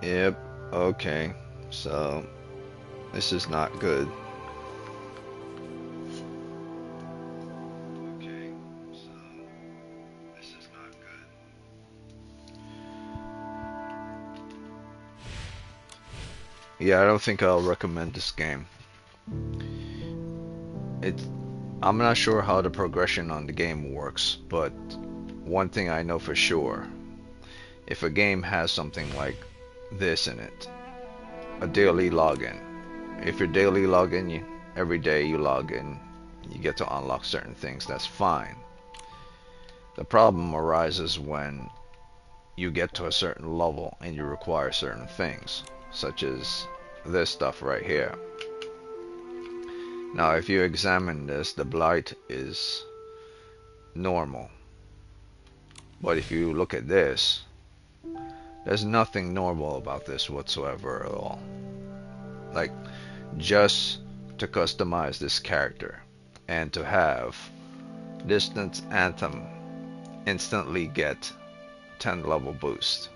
Yep, okay. So, this is not good. Okay, so this is not good. Yeah, I don't think I'll recommend this game. It, I'm not sure how the progression on the game works, but one thing I know for sure, if a game has something like this in it, a daily login. If your daily login, every day you log in, you get to unlock certain things, that's fine. The problem arises when you get to a certain level and you require certain things, such as this stuff right here. Now, if you examine this, the blight is normal. But if you look at this, there's nothing normal about this whatsoever at all. Like, just to customize this character and to have Distant Anthem instantly get 10 level boost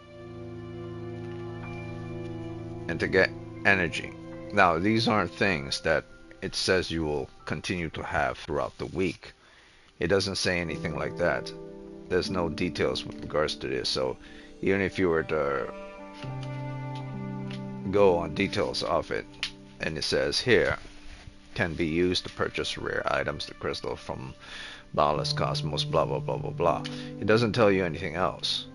and to get energy. Now, these aren't things that it says you will continue to have throughout the week. It doesn't say anything like that. There's no details with regards to this. So even if you were to go on details of it, and it says here, can be used to purchase rare items, the crystal from Boundless Cosmos, blah blah blah blah blah. It doesn't tell you anything else.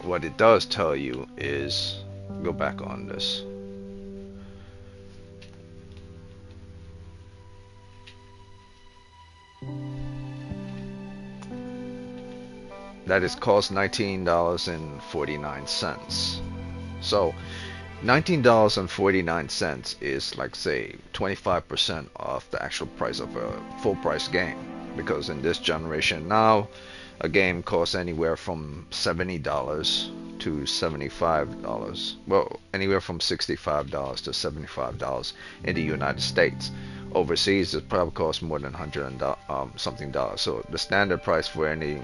What it does tell you is, go back on this. That is cost $19.49. So $19.49 is like say 25% off the actual price of a full price game, because in this generation now a game costs anywhere from $70 to $75. Well, anywhere from $65 to $75 in the United States. Overseas it probably costs more than 100 and something dollars. So the standard price for any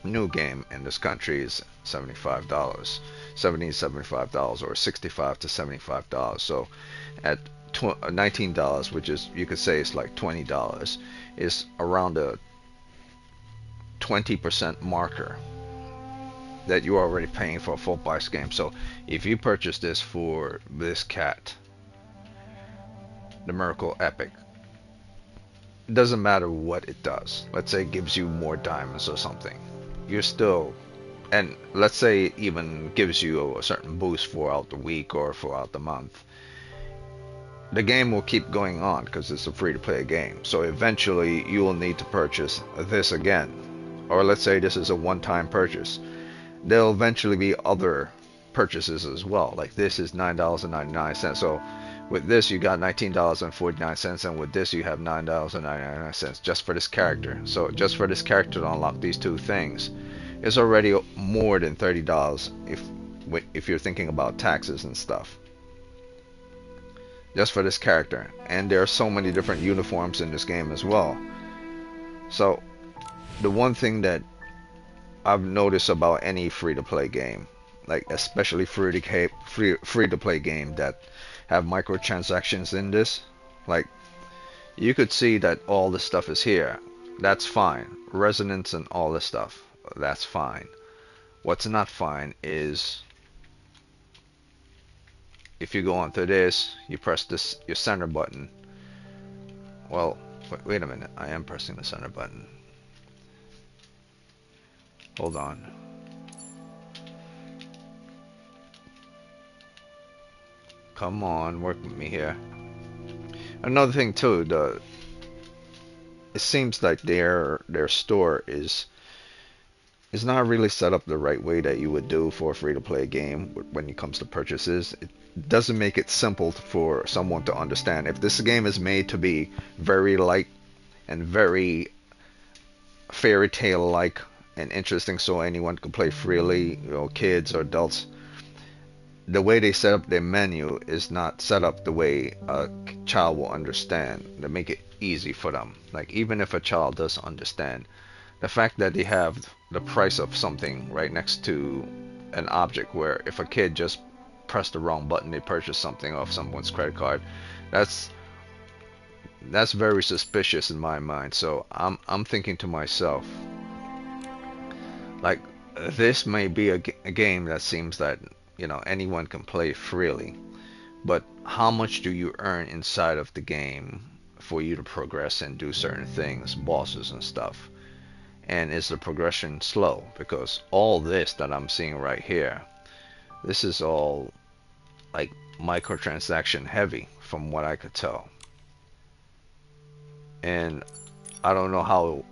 new game in this country is $75, $75 or $65 to $75. So at $19, which is, you could say it's like $20, is around a 20% marker that you're already paying for a full price game. So if you purchase this for this cat, the Miracle Epic, it doesn't matter what it does. Let's say it gives you more diamonds or something. You're still, and let's say it even gives you a certain boost throughout the week or throughout the month. The game will keep going on because it's a free to play game. So eventually you will need to purchase this again. Or let's say this is a one-time purchase. There'll eventually be other purchases as well. Like this is $9.99. So with this you got $19.49, and with this you have $9.99 just for this character. So just for this character to unlock these two things, it's already more than $30 if you're thinking about taxes and stuff. Just for this character. And there are so many different uniforms in this game as well. So the one thing that I've noticed about any free-to-play game, like especially free-to-play game that have microtransactions in this, like you could see that all the stuff is here. That's fine. Resonance and all this stuff, that's fine. What's not fine is if you go onto this, you press this your center button. Well, wait a minute. I am pressing the center button. Hold on. Come on, work with me here. Another thing too, it seems like their store is not really set up the right way that you would do for a free-to-play game when it comes to purchases. It doesn't make it simple for someone to understand. If this game is made to be very light and very fairy tale like and interesting so anyone can play freely, you know, kids or adults, the way they set up their menu is not set up the way a child will understand. They make it easy for them. Like even if a child does understand, the fact that they have the price of something right next to an object, where if a kid just press the wrong button, they purchase something off someone's credit card. That's that's very suspicious in my mind. So I'm thinking to myself, like, this may be a game that seems that, you know, anyone can play freely, but how much do you earn inside of the game for you to progress and do certain things, bosses and stuff? And is the progression slow? Because all this that I'm seeing right here, this is all like microtransaction heavy from what I could tell. And I don't know how,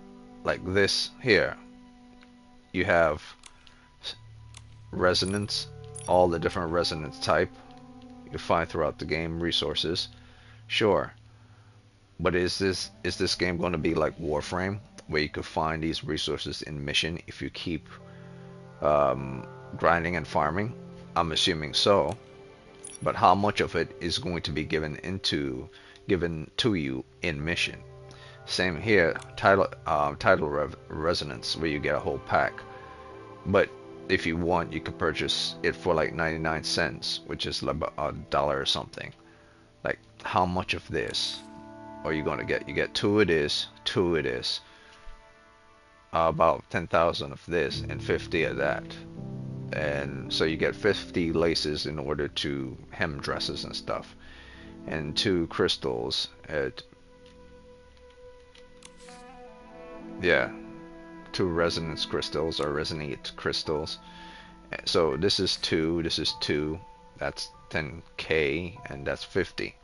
like this here, you have resonance, all the different resonance type you find throughout the game, resources, sure. But is this game going to be like Warframe, where you could find these resources in mission if you keep grinding and farming? I'm assuming so. But how much of it is going to be given to you in mission? Same here, title resonance, where you get a whole pack. But if you want, you could purchase it for like 99 cents, which is like a dollar or something. Like, how much of this are you gonna get? You get two of this, about 10,000 of this, and 50 of that. And so you get 50 laces in order to hem dresses and stuff. And 2 crystals at, yeah, 2 resonance crystals or resonate crystals. So this is 2, this is 2, that's 10k, and that's 50.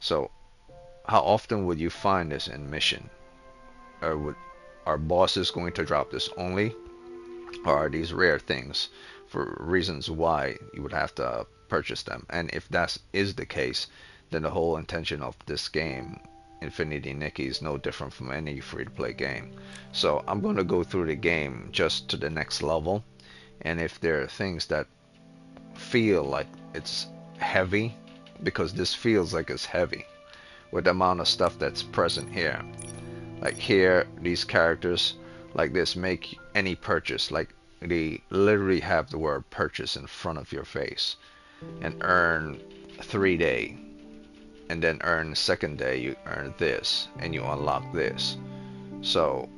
So how often would you find this in mission? Or are bosses going to drop this only? Or are these rare things for reasons why you would have to purchase them? And if that is the case, then the whole intention of this game, Infinity Nikki, is no different from any free-to-play game. So I'm going to go through the game just to the next level, and if there are things that feel like it's heavy, because this feels like it's heavy with the amount of stuff that's present here. Like here, these characters like this make any purchase, like they literally have the word purchase in front of your face, and earn 3 day, and then earn second day you earn this, and you unlock this. So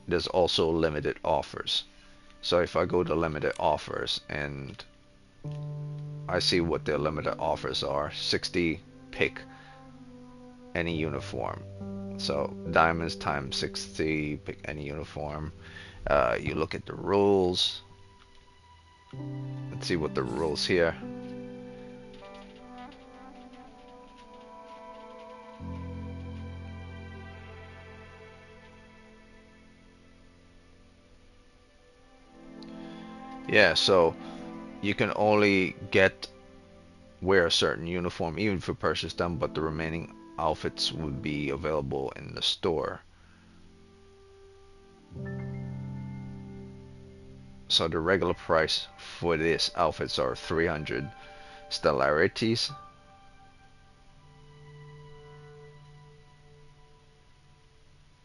there's also limited offers. So if I go to limited offers and I see what their limited offers are, 60 pick any uniform. So diamonds times 60, pick any uniform. You look at the rules. Let's see what the rules here. Yeah, so you can only wear a certain uniform even if you purchase them, but the remaining outfits would be available in the store. So the regular price for these outfits are 300 stellarities.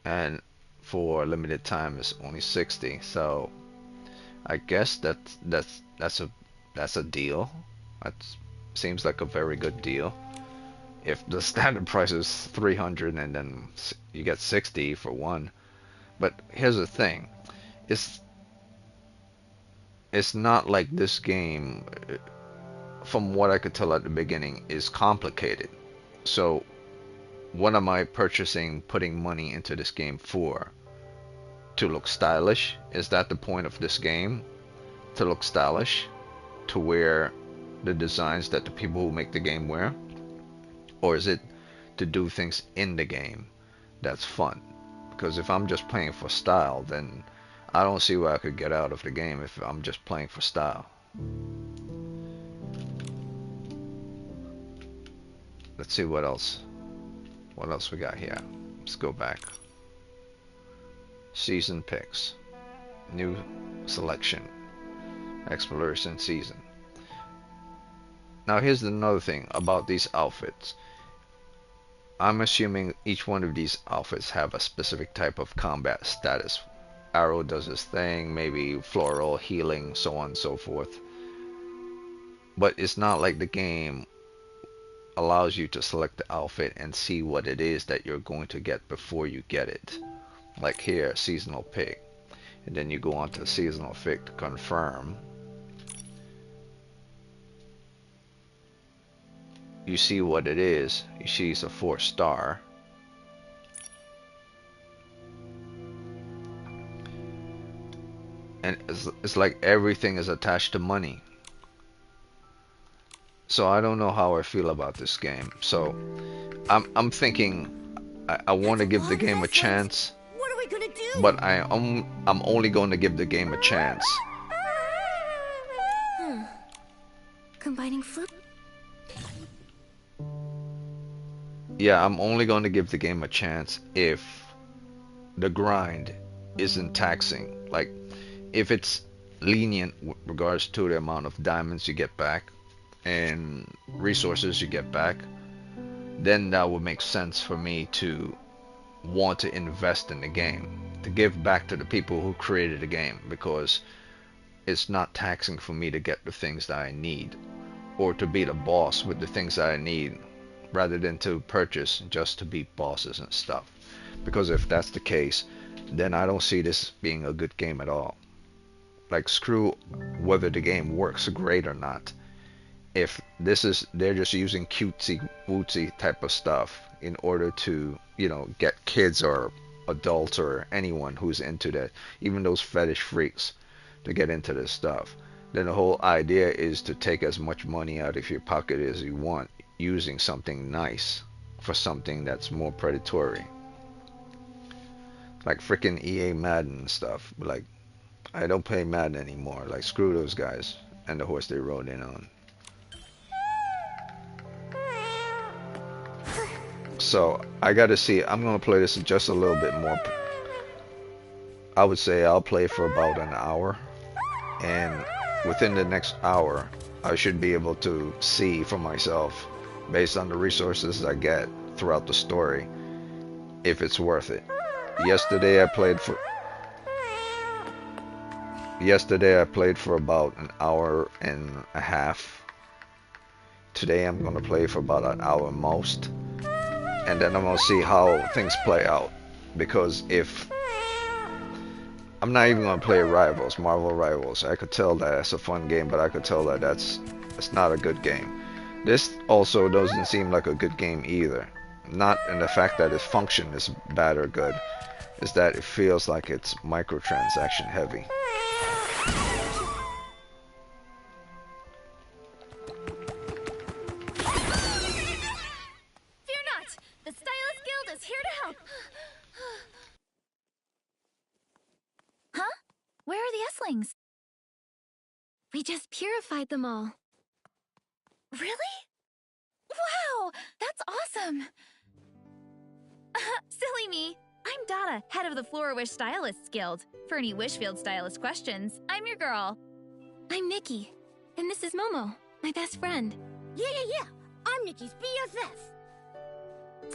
And for limited time it's only 60. So I guess that's a deal. That seems like a very good deal. If the standard price is 300 and then you get 60 for one. But here's the thing, it's not like this game, from what I could tell at the beginning, is complicated. So what am I putting money into this game for? To look stylish? Is that the point of this game? To look stylish? To wear the designs that the people who make the game wear? Or is it to do things in the game that's fun? Because if I'm just playing for style, then I don't see what I could get out of the game if I'm just playing for style. Let's see what else we got here. Let's go back. Season picks, new selection, exploration season. Now here's another thing about these outfits. I'm assuming each one of these outfits have a specific type of combat status. Arrow does this thing, maybe floral, healing, so on and so forth. but it's not like the game allows you to select the outfit and see what it is that you're going to get before you get it. Like here, seasonal pick, and then you go on to seasonal pick to confirm. You see what it is. You see it's a 4-star. And it's like everything is attached to money. So I don't know how I feel about this game. So I'm thinking I want to give the game a chance. What are we gonna do? But I'm only going to give the game a chance. Combining flute. Yeah, I'm only going to give the game a chance if the grind isn't taxing. Like, if it's lenient with regards to the amount of diamonds you get back and resources you get back, then that would make sense for me to want to invest in the game, to give back to the people who created the game, because it's not taxing for me to get the things that I need or to be the boss with the things that I need, rather than to purchase just to beat bosses and stuff. Because if that's the case, then I don't see this being a good game at all. Like, screw whether the game works great or not. If this is, they're just using cutesy wootsy type of stuff in order to, you know, get kids or adults or anyone who's into that, even those fetish freaks, to get into this stuff, then the whole idea is to take as much money out of your pocket as you want, using something nice for something that's more predatory. Like freaking EA Madden and stuff. Like, I don't play Madden anymore. Like, screw those guys and the horse they rode in on. So I gotta see. I'm gonna play this just a little bit more. I would say I'll play for about an hour, and within the next hour I should be able to see for myself, based on the resources I get throughout the story, if it's worth it. Yesterday I played for about an hour and a half. Today I'm gonna play for about an hour most, and then I'm gonna see how things play out. Because if I'm not even gonna play Rivals, Marvel Rivals, I could tell that it's a fun game, but I could tell that it's not a good game. This also doesn't seem like a good game either. Not in the fact that its function is bad or good, is that it feels like it's microtransaction heavy. Fear not! The Stylist Guild is here to help! Huh? Where are the Esslings? We just purified them all. Really? Wow! That's awesome! Silly me! I'm Dada, head of the Flora Wish Stylists Guild. For any Wishfield stylist questions, I'm your girl. I'm Nikki, and this is Momo, my best friend. Yeah. I'm Nikki's BFF.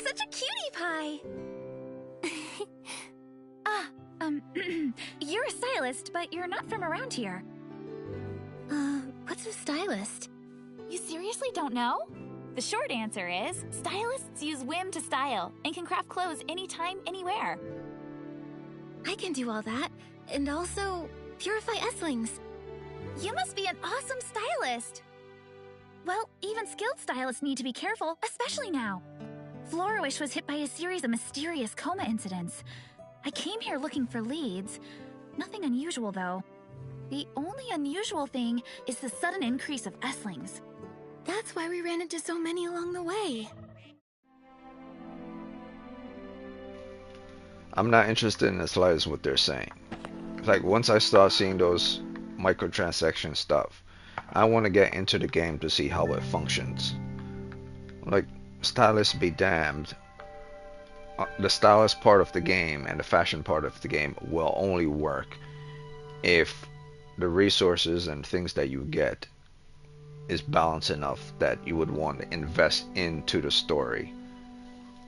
Such a cutie pie! You're a stylist, but you're not from around here. What's a stylist? You seriously don't know? The short answer is, stylists use whim to style and can craft clothes anytime, anywhere. I can do all that, and also purify Esslings. You must be an awesome stylist! Well, even skilled stylists need to be careful, especially now. Florawish was hit by a series of mysterious coma incidents. I came here looking for leads. Nothing unusual, though. The only unusual thing is the sudden increase of Esslings. That's why we ran into so many along the way. I'm not interested in the slightest what they're saying. Like, once I start seeing those microtransaction stuff, I want to get into the game to see how it functions. Like, stylists be damned. The stylist part of the game and the fashion part of the game will only work if the resources and things that you get is balanced enough that you would want to invest into the story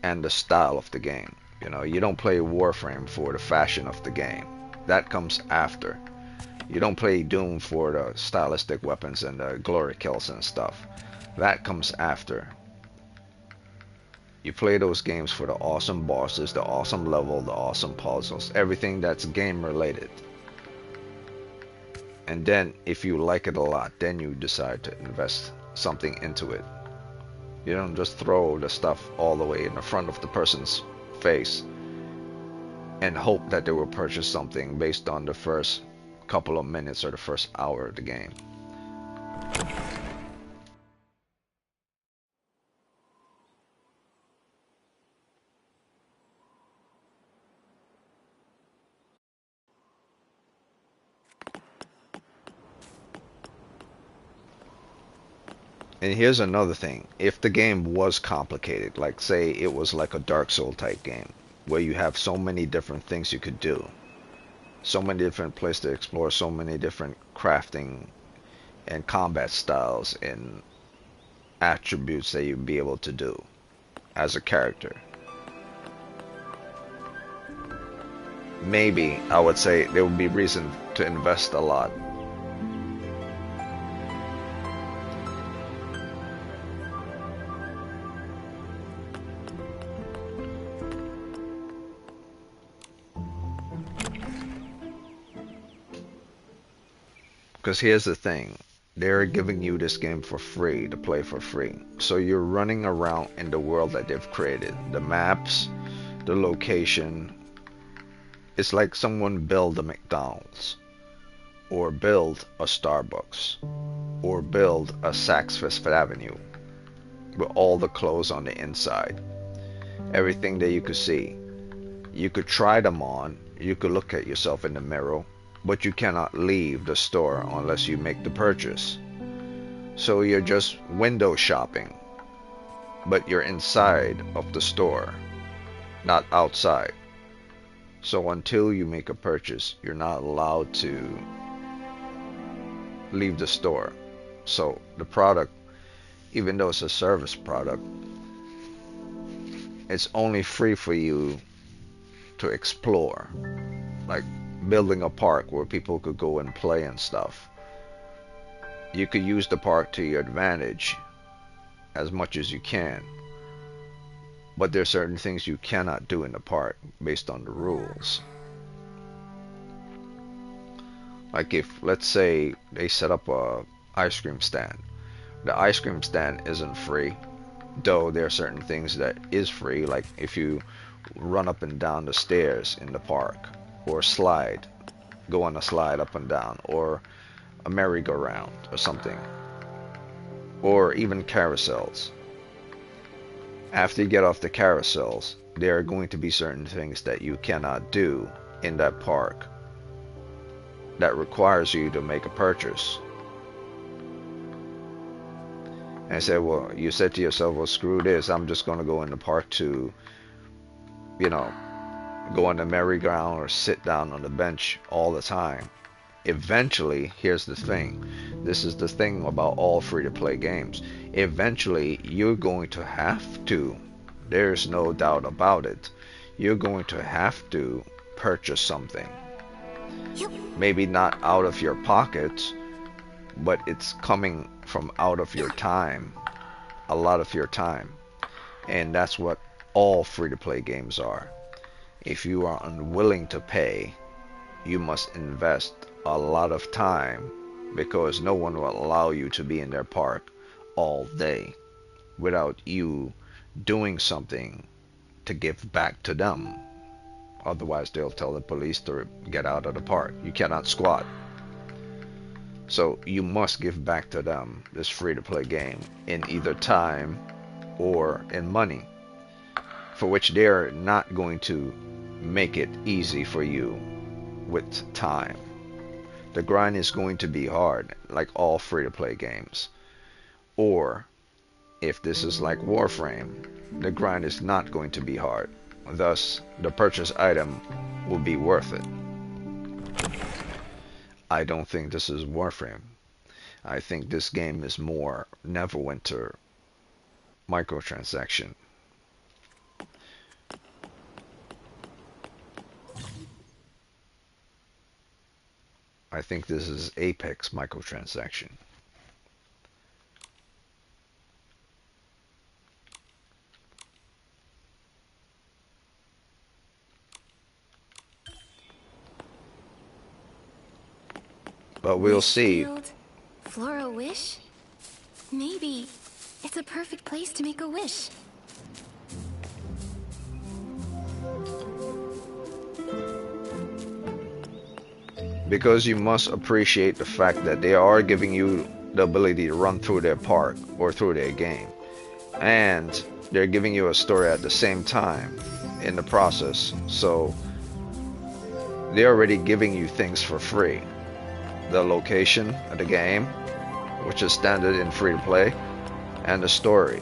and the style of the game. You know, you don't play Warframe for the fashion of the game. That comes after. You don't play Doom for the stylistic weapons and the glory kills and stuff. That comes after. You play those games for the awesome bosses, the awesome level, the awesome puzzles, everything that's game related. And then if you like it a lot, then you decide to invest something into it. You don't just throw the stuff all the way in the front of the person's face and hope that they will purchase something based on the first couple of minutes or the first hour of the game. And here's another thing. If the game was complicated, like say it was like a Dark Soul type game, where you have so many different things you could do, so many different places to explore, so many different crafting and combat styles and attributes that you'd be able to do as a character, maybe I would say there would be reason to invest a lot. Because here's the thing, they're giving you this game for free, to play for free. So you're running around in the world that they've created. The maps, the location. It's like someone build a McDonald's, or build a Starbucks, or build a Saks Fifth Avenue with all the clothes on the inside. Everything that you could see. You could try them on, you could look at yourself in the mirror, but you cannot leave the store unless you make the purchase. So you're just window shopping, but you're inside of the store, not outside. So until you make a purchase, you're not allowed to leave the store. So the product, even though it's a service product, it's only free for you to explore, like building a park where people could go and play and stuff. You could use the park to your advantage as much as you can, but there's certain things you cannot do in the park based on the rules. Like if, let's say, they set up a ice cream stand. The ice cream stand isn't free, though there are certain things that is free, like if you run up and down the stairs in the park, or slide, go on a slide up and down, or a merry-go-round or something, or even carousels. After you get off the carousels, there are going to be certain things that you cannot do in that park that requires you to make a purchase. And I said, well, you said to yourself, well, screw this, I'm just going to go in the park to, you know, go on the merry-go-round or sit down on the bench all the time. Eventually, here's the thing, this is the thing about all free-to-play games, eventually you're going to have to, there's no doubt about it, you're going to have to purchase something. Maybe not out of your pocket, but it's coming from out of your time, a lot of your time. And that's what all free-to-play games are. If you are unwilling to pay, you must invest a lot of time, because no one will allow you to be in their park all day without you doing something to give back to them. Otherwise, they'll tell the police to get out of the park. You cannot squat. So you must give back to them this free-to-play game in either time or in money, for which they're not going to make it easy for you with time. The grind is going to be hard, like all free-to-play games. Or, if this is like Warframe, the grind is not going to be hard. Thus, the purchase item will be worth it. I don't think this is Warframe. I think this game is more Neverwinter microtransaction. I think this is Apex microtransaction. But we'll see. Field, Flora Wish? Maybe it's a perfect place to make a wish. Because you must appreciate the fact that they are giving you the ability to run through their park or through their game. And they're giving you a story at the same time in the process. So they're already giving you things for free. The location of the game, which is standard in free to play, and the story,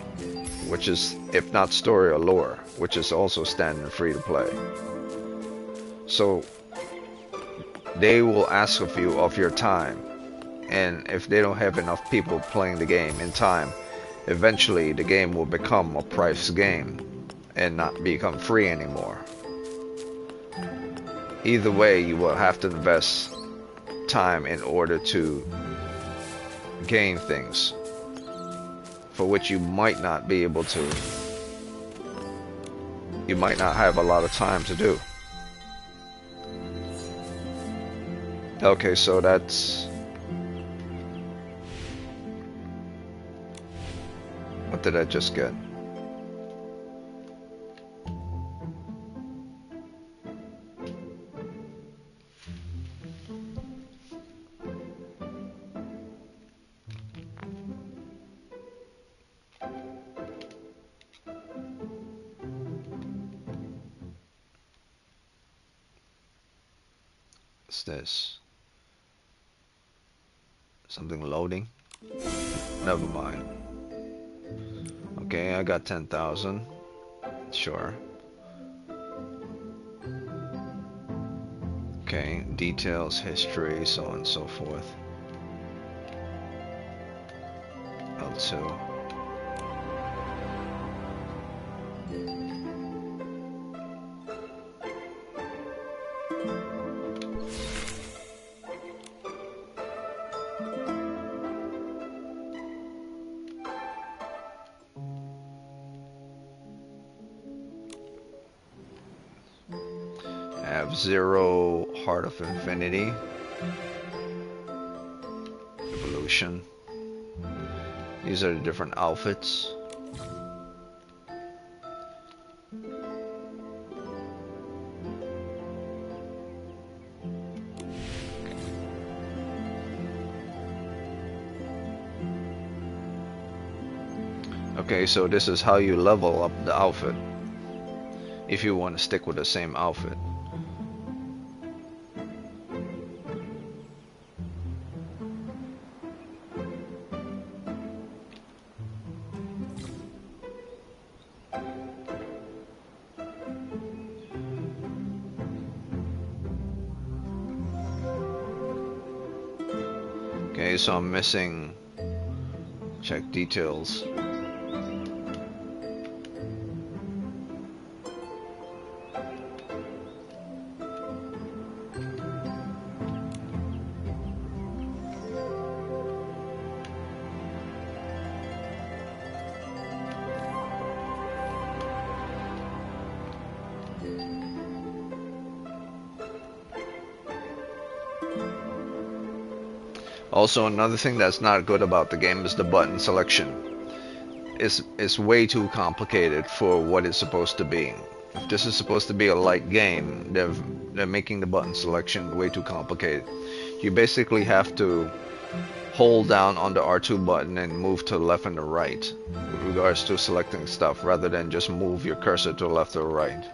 which is, if not story or lore, which is also standard in free to play. So they will ask of you of your time, and if they don't have enough people playing the game in time, eventually the game will become a price game and not become free anymore. Either way, you will have to invest time in order to gain things for which you might not be able to, you might not have a lot of time to do. Okay, so that's, what did I just get? What's this? Something loading? Never mind. Okay, I got 10,000. Sure. Okay, details, history, so on and so forth. L2. Zero, Heart of Infinity, Evolution. These are the different outfits. Okay, so this is how you level up the outfit if you want to stick with the same outfit. Okay, so I'm missing, check details. Also, another thing that's not good about the game is the button selection. It's way too complicated for what it's supposed to be. If this is supposed to be a light game, they're making the button selection way too complicated. You basically have to hold down on the R2 button and move to the left and the right with regards to selecting stuff, rather than just move your cursor to the left or right.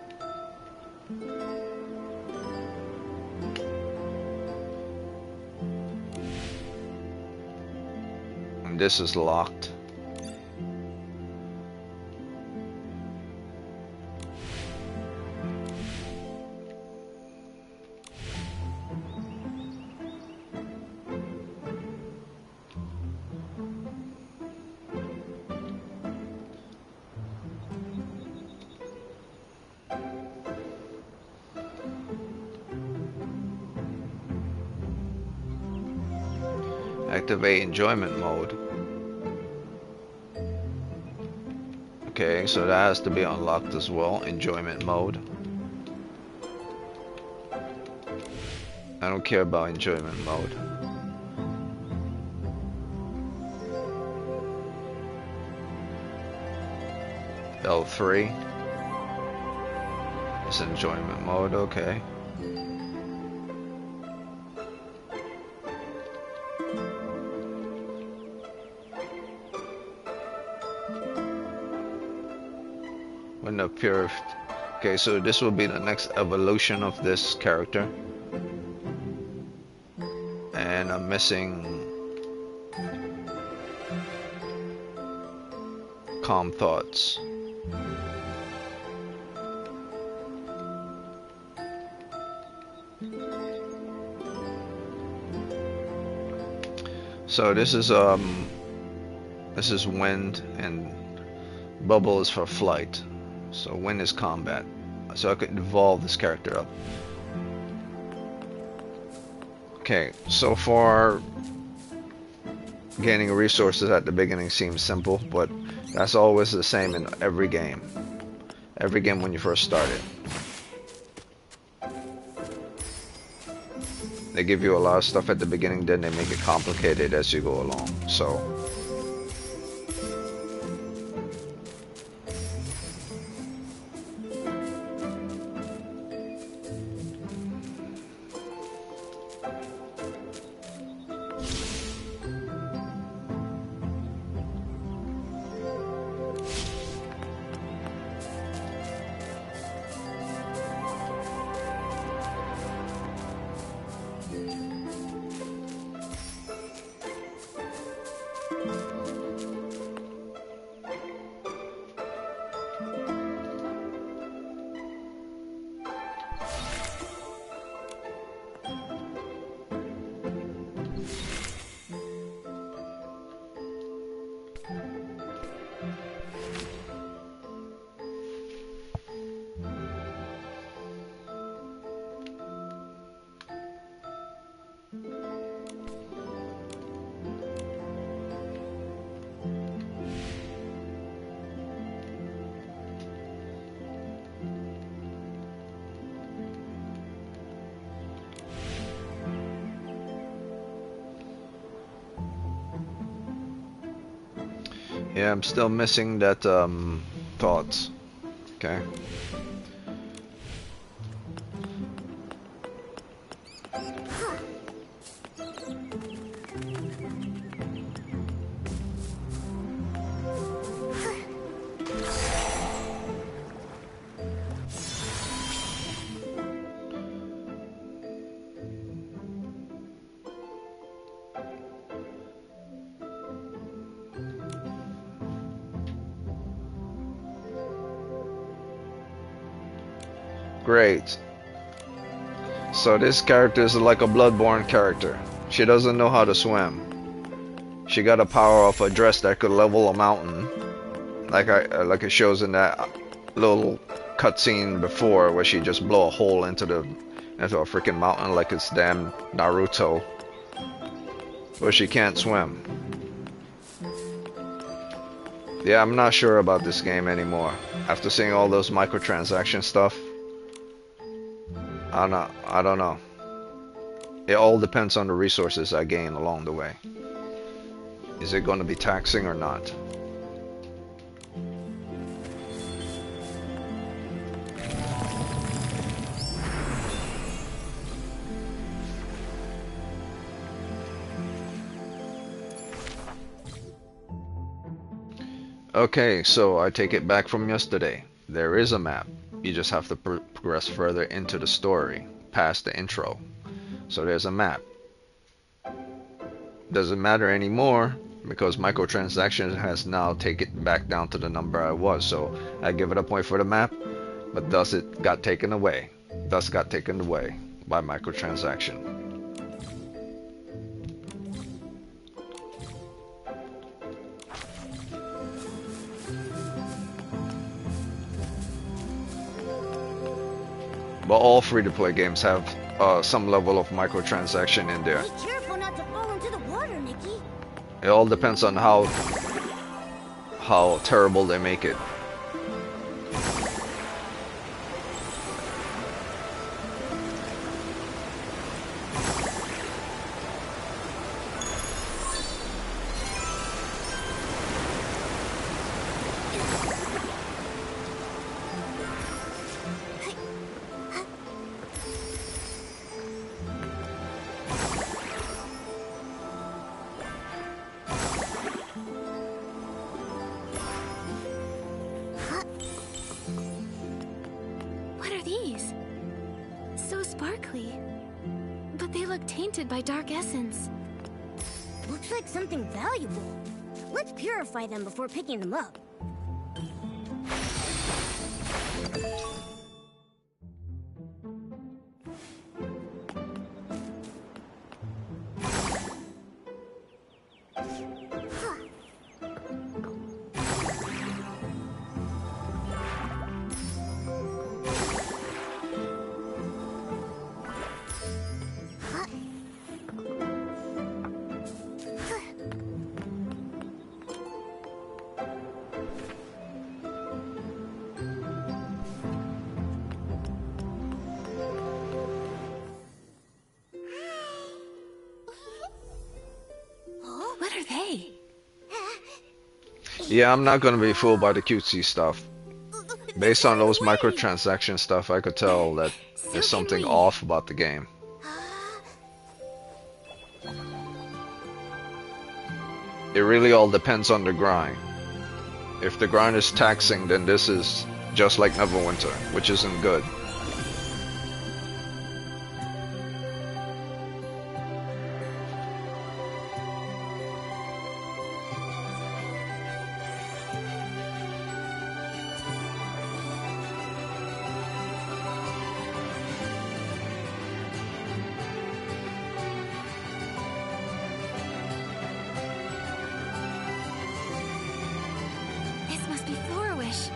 This is locked. Activate enjoyment mode. Okay, so that has to be unlocked as well. Enjoyment mode. I don't care about enjoyment mode. L3. It's enjoyment mode, okay. When the pure. Okay, so this will be the next evolution of this character. And I'm missing calm thoughts. So this is wind and bubble is for flight. So wind is combat. So I could evolve this character up. Okay, so far gaining resources at the beginning seems simple, but that's always the same in every game. Every game when you first start it. They give you a lot of stuff at the beginning, then they make it complicated as you go along. So yeah, I'm still missing that thoughts. Okay. Great. So this character is like a bloodborne character. She doesn't know how to swim. She got a power of a dress that could level a mountain, like it shows in that little cutscene before, where she just blow a hole into a freaking mountain like it's damn Naruto. But she can't swim. Yeah, I'm not sure about this game anymore. After seeing all those microtransaction stuff, I don't know. It all depends on the resources I gain along the way. Is it going to be taxing or not? Okay, so I take it back from yesterday. There is a map. You just have to progress further into the story, past the intro. So there's a map. Doesn't matter anymore because microtransactions has now taken it back down to the number I was. So I give it a point for the map, but thus it got taken away. Thus got taken away by microtransaction. But all free-to-play games have some level of microtransaction in there. Be careful not to fall into the water, Nikki. It all depends on how terrible they make it. What are these? So sparkly. But they look tainted by dark essence. Looks like something valuable. Let's purify them before picking them up. What are they? Yeah, I'm not gonna be fooled by the cutesy stuff. Based on those microtransaction stuff, I could tell that So there's can something we. off about the game. It really all depends on the grind. If the grind is taxing, then this is just like Neverwinter, which isn't good. This must be Florawish.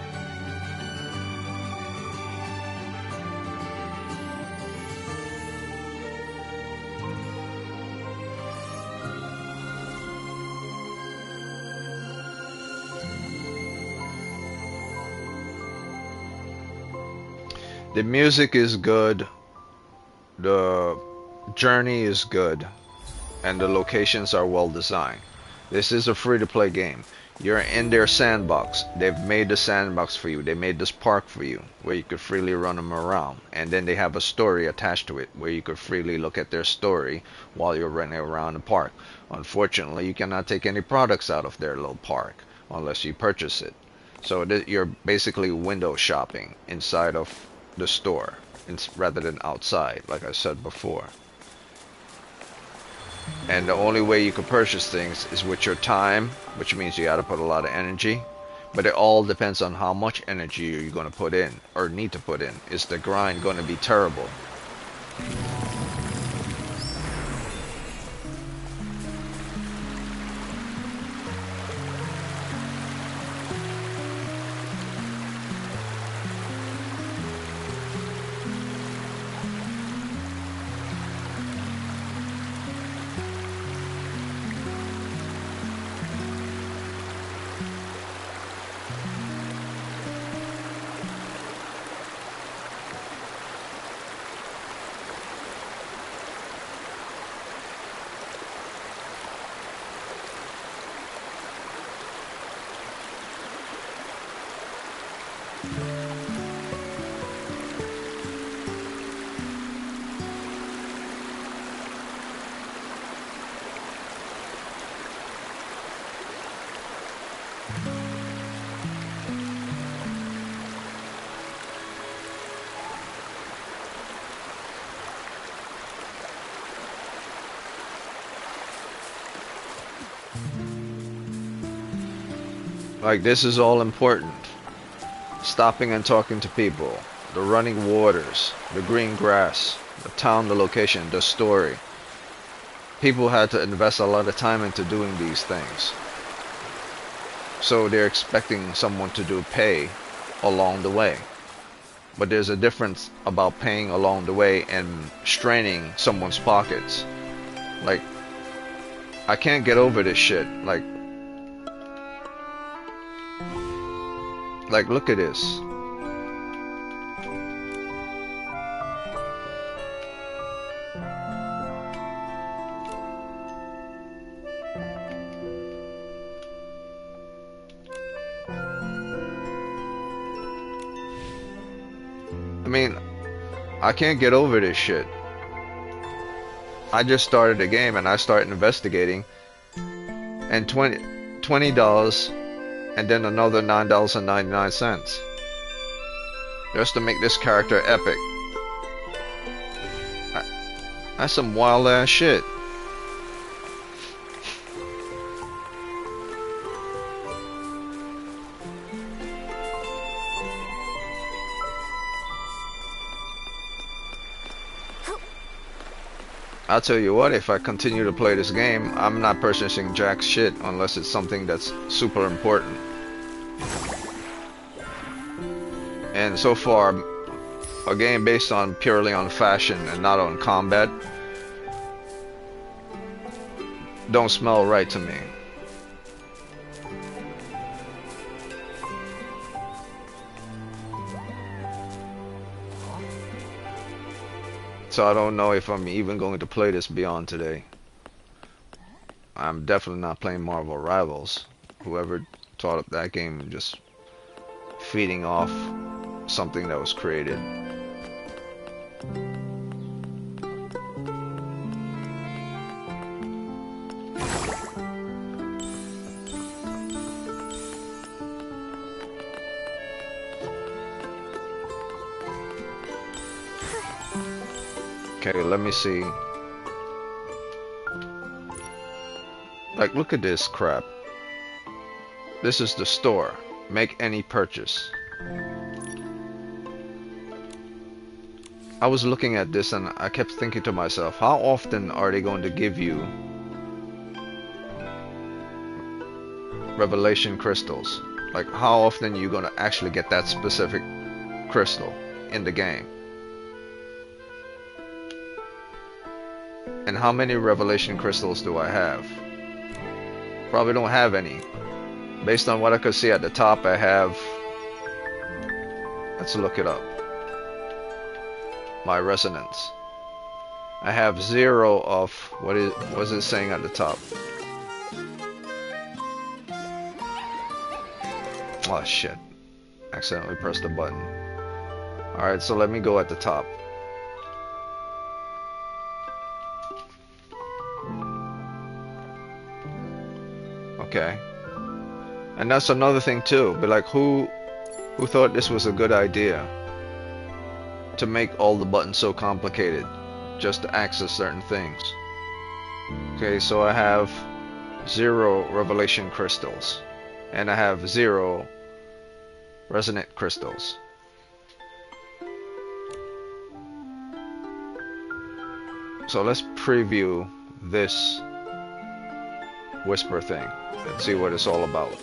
The music is good, the journey is good, and the locations are well designed. This is a free-to-play game. You're in their sandbox. They've made the sandbox for you. They made this park for you where you could freely run them around. And then they have a story attached to it where you could freely look at their story while you're running around the park. Unfortunately, you cannot take any products out of their little park unless you purchase it. So you're basically window shopping inside of the store rather than outside, like I said before. And the only way you can purchase things is with your time, which means you got to put a lot of energy. But it all depends on how much energy you're going to put in, or need to put in. Is the grind going to be terrible? Like, this is all important. Stopping and talking to people, the running waters, the green grass, the town, the location, the story. People had to invest a lot of time into doing these things. So they're expecting someone to do pay along the way. But there's a difference about paying along the way and straining someone's pockets. Like, I can't get over this shit. Like look at this. I mean, I can't get over this shit. I just started the game and I started investigating, and $20 and then another $9.99 just to make this character epic. That's some wild ass shit. I'll tell you what, if I continue to play this game, I'm not purchasing jack shit unless it's something that's super important. And so far, a game based on purely on fashion and not on combat don't smell right to me. So I don't know if I'm even going to play this beyond today. I'm definitely not playing Marvel Rivals. Whoever thought up that game just feeding off something that was created. Okay, let me see. Like, look at this crap. This is the store. Make any purchase. I was looking at this and I kept thinking to myself, how often are they going to give you revelation crystals? Like, how often are you going to actually get that specific crystal in the game? And how many revelation crystals do I have? Probably don't have any. Based on what I could see at the top, I have... Let's look it up. My resonance. I have 0 of... What is it saying at the top? Oh shit. Accidentally pressed the button. Alright, so let me go at the top. Okay. And that's another thing too. But like, who thought this was a good idea? To make all the buttons so complicated just to access certain things. Okay, so I have 0 revelation crystals. And I have 0 resonant crystals. So let's preview this whisper thing and see what it's all about.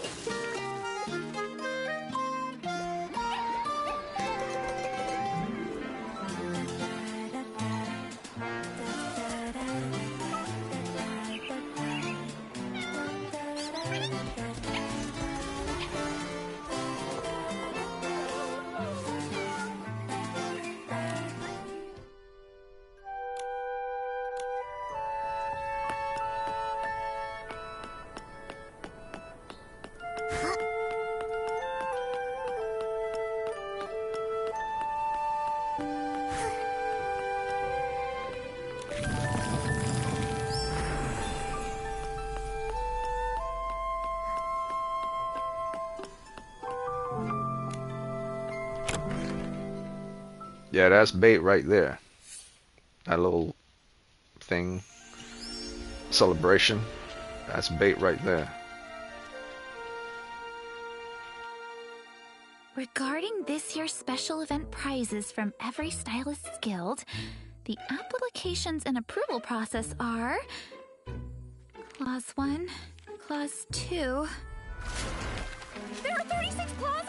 Yeah, that's bait right there. That little thing, celebration, that's bait right there. Regarding this year's special event prizes from every Stylist's Guild, the applications and approval process are... Clause 1, Clause 2... There are 36 clauses?!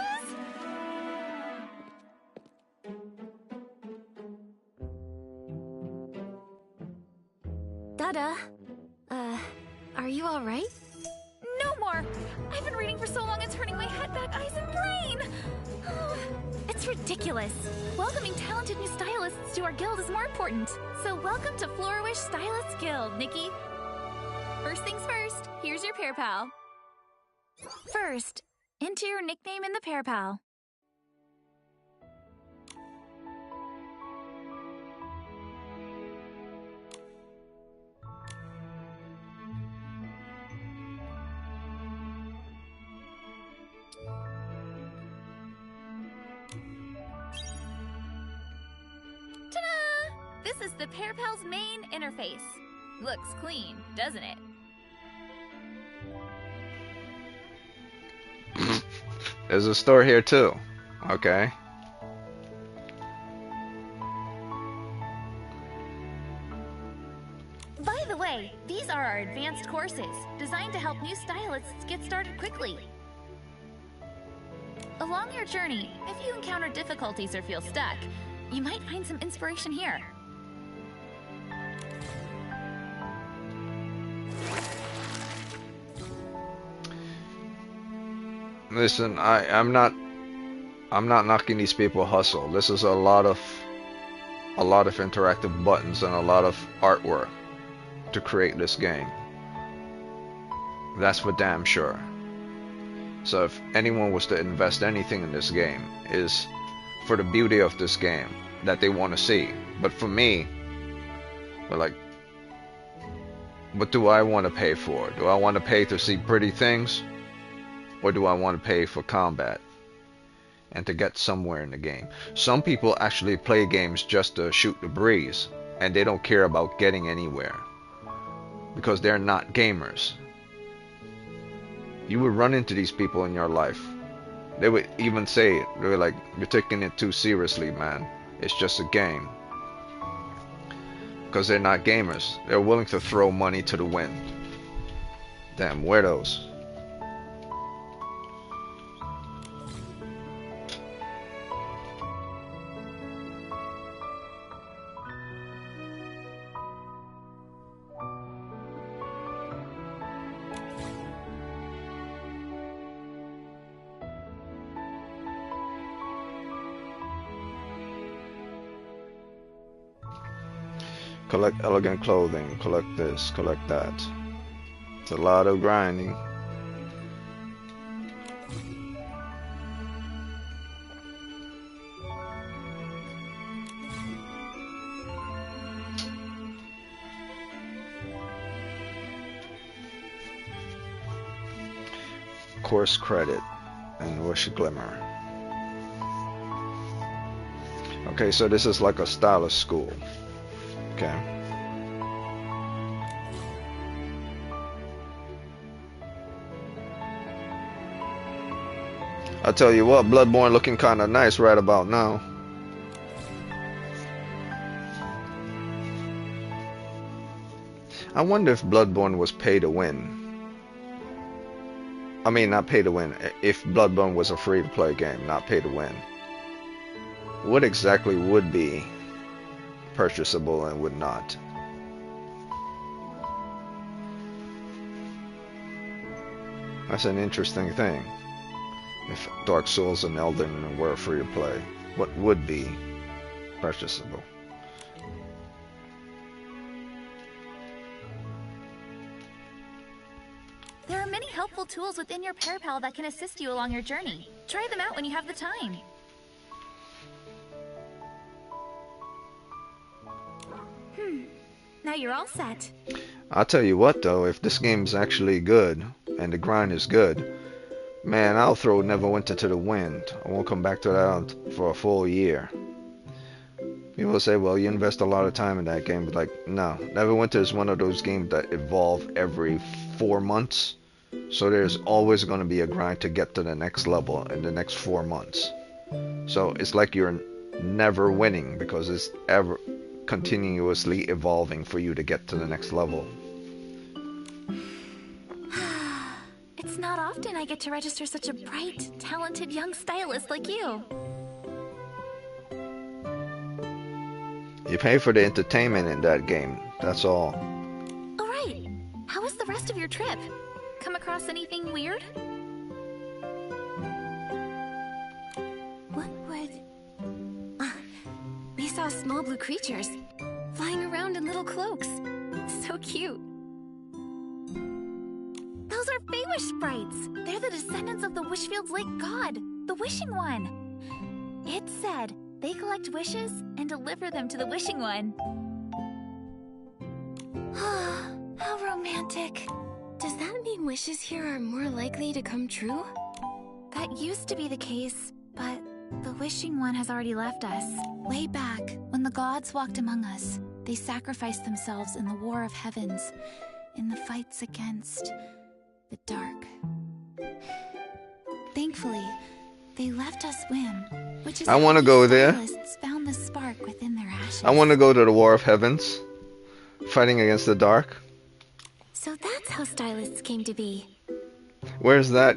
Dada. Are you alright? No more! I've been reading for so long it's hurting my head, back, eyes, and brain! It's ridiculous. Welcoming talented new stylists to our guild is more important. So welcome to Flourish Stylists Guild, Nikki. First things first, here's your pair pal. First, enter your nickname in the pair pal. Ta-da! This is the pair pal's main interface. Looks clean, doesn't it? There's a store here too. Okay. By the way, these are our advanced courses, designed to help new stylists get started quickly. Along your journey, if you encounter difficulties or feel stuck, you might find some inspiration here. Listen, I'm not knocking these people hustle. This is a lot of interactive buttons and a lot of artwork to create this game. That's for damn sure. So if anyone was to invest anything in this game, is for the beauty of this game that they want to see. But for me, but like, what do I want to pay for? Do I want to pay to see pretty things? Or do I want to pay for combat and to get somewhere in the game? Some people actually play games just to shoot the breeze, and they don't care about getting anywhere because they're not gamers. You would run into these people in your life. They would even say it. They were like, "You're taking it too seriously, man. It's just a game." Because they're not gamers. They're willing to throw money to the wind. Damn weirdos. Collect elegant clothing, collect this, collect that. It's a lot of grinding. Course credit and wish glimmer. Okay, so this is like a stylist school. Okay. I'll tell you what, Bloodborne looking kind of nice right about now. I wonder if Bloodborne was pay to win. I mean, not pay to win. If Bloodborne was a free-to-play game, not pay to win. What exactly would be purchasable and would not? That's an interesting thing. If Dark Souls and Elden Ring were free to play, what would be purchasable? There are many helpful tools within your pair pal that can assist you along your journey. Try them out when you have the time. Now you're all set. I'll tell you what though, if this game's actually good and the grind is good, man, I'll throw Neverwinter to the wind. I won't come back to that for a full year. People say, well, you invest a lot of time in that game, but like, no. Neverwinter is one of those games that evolve every 4 months. So there's always going to be a grind to get to the next level in the next 4 months. So it's like you're never winning because it's ever continuously evolving for you to get to the next level. It's not often I get to register such a bright, talented young stylist like you. You pay for the entertainment in that game, that's all. Alright, How was the rest of your trip? Come across anything weird? What would... we saw small blue creatures flying around in little cloaks. So cute. Those are Feywish sprites. They're the descendants of the Wishfield's lake god, the Wishing One. It said they collect wishes and deliver them to the Wishing One. How romantic. Does that mean wishes here are more likely to come true? That used to be the case, but the Wishing One has already left us. Way back, when the gods walked among us, they sacrificed themselves in the War of Heavens, in the fights against the dark. Thankfully, they left us Whim, which is I want to go there. stylists found the spark within their ashes. I want to go to the War of Heavens, fighting against the dark. So that's how stylists came to be. Where's that?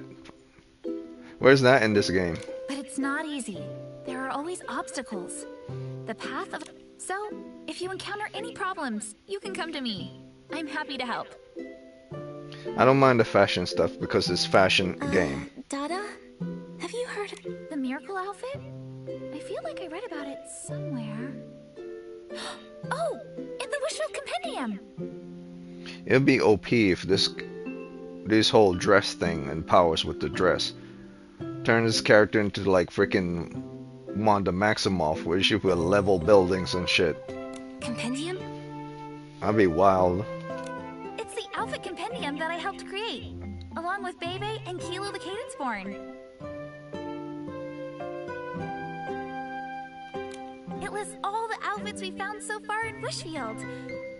Where's that in this game? But it's not easy. There are always obstacles. The path of... So, if you encounter any problems, you can come to me. I'm happy to help. I don't mind the fashion stuff because it's fashion game. Dada? Have you heard of... The miracle outfit? I feel like I read about it somewhere. Oh! In the Wishful Compendium! It'd be OP if this whole dress thing and powers with the dress turn this character into like freaking Wanda Maximoff, where she will level buildings and shit. Compendium? That'd be wild. It's the outfit compendium that I helped create, along with Bebe and Kilo the Cadenceborn. It lists all the outfits we found so far in Wishfield.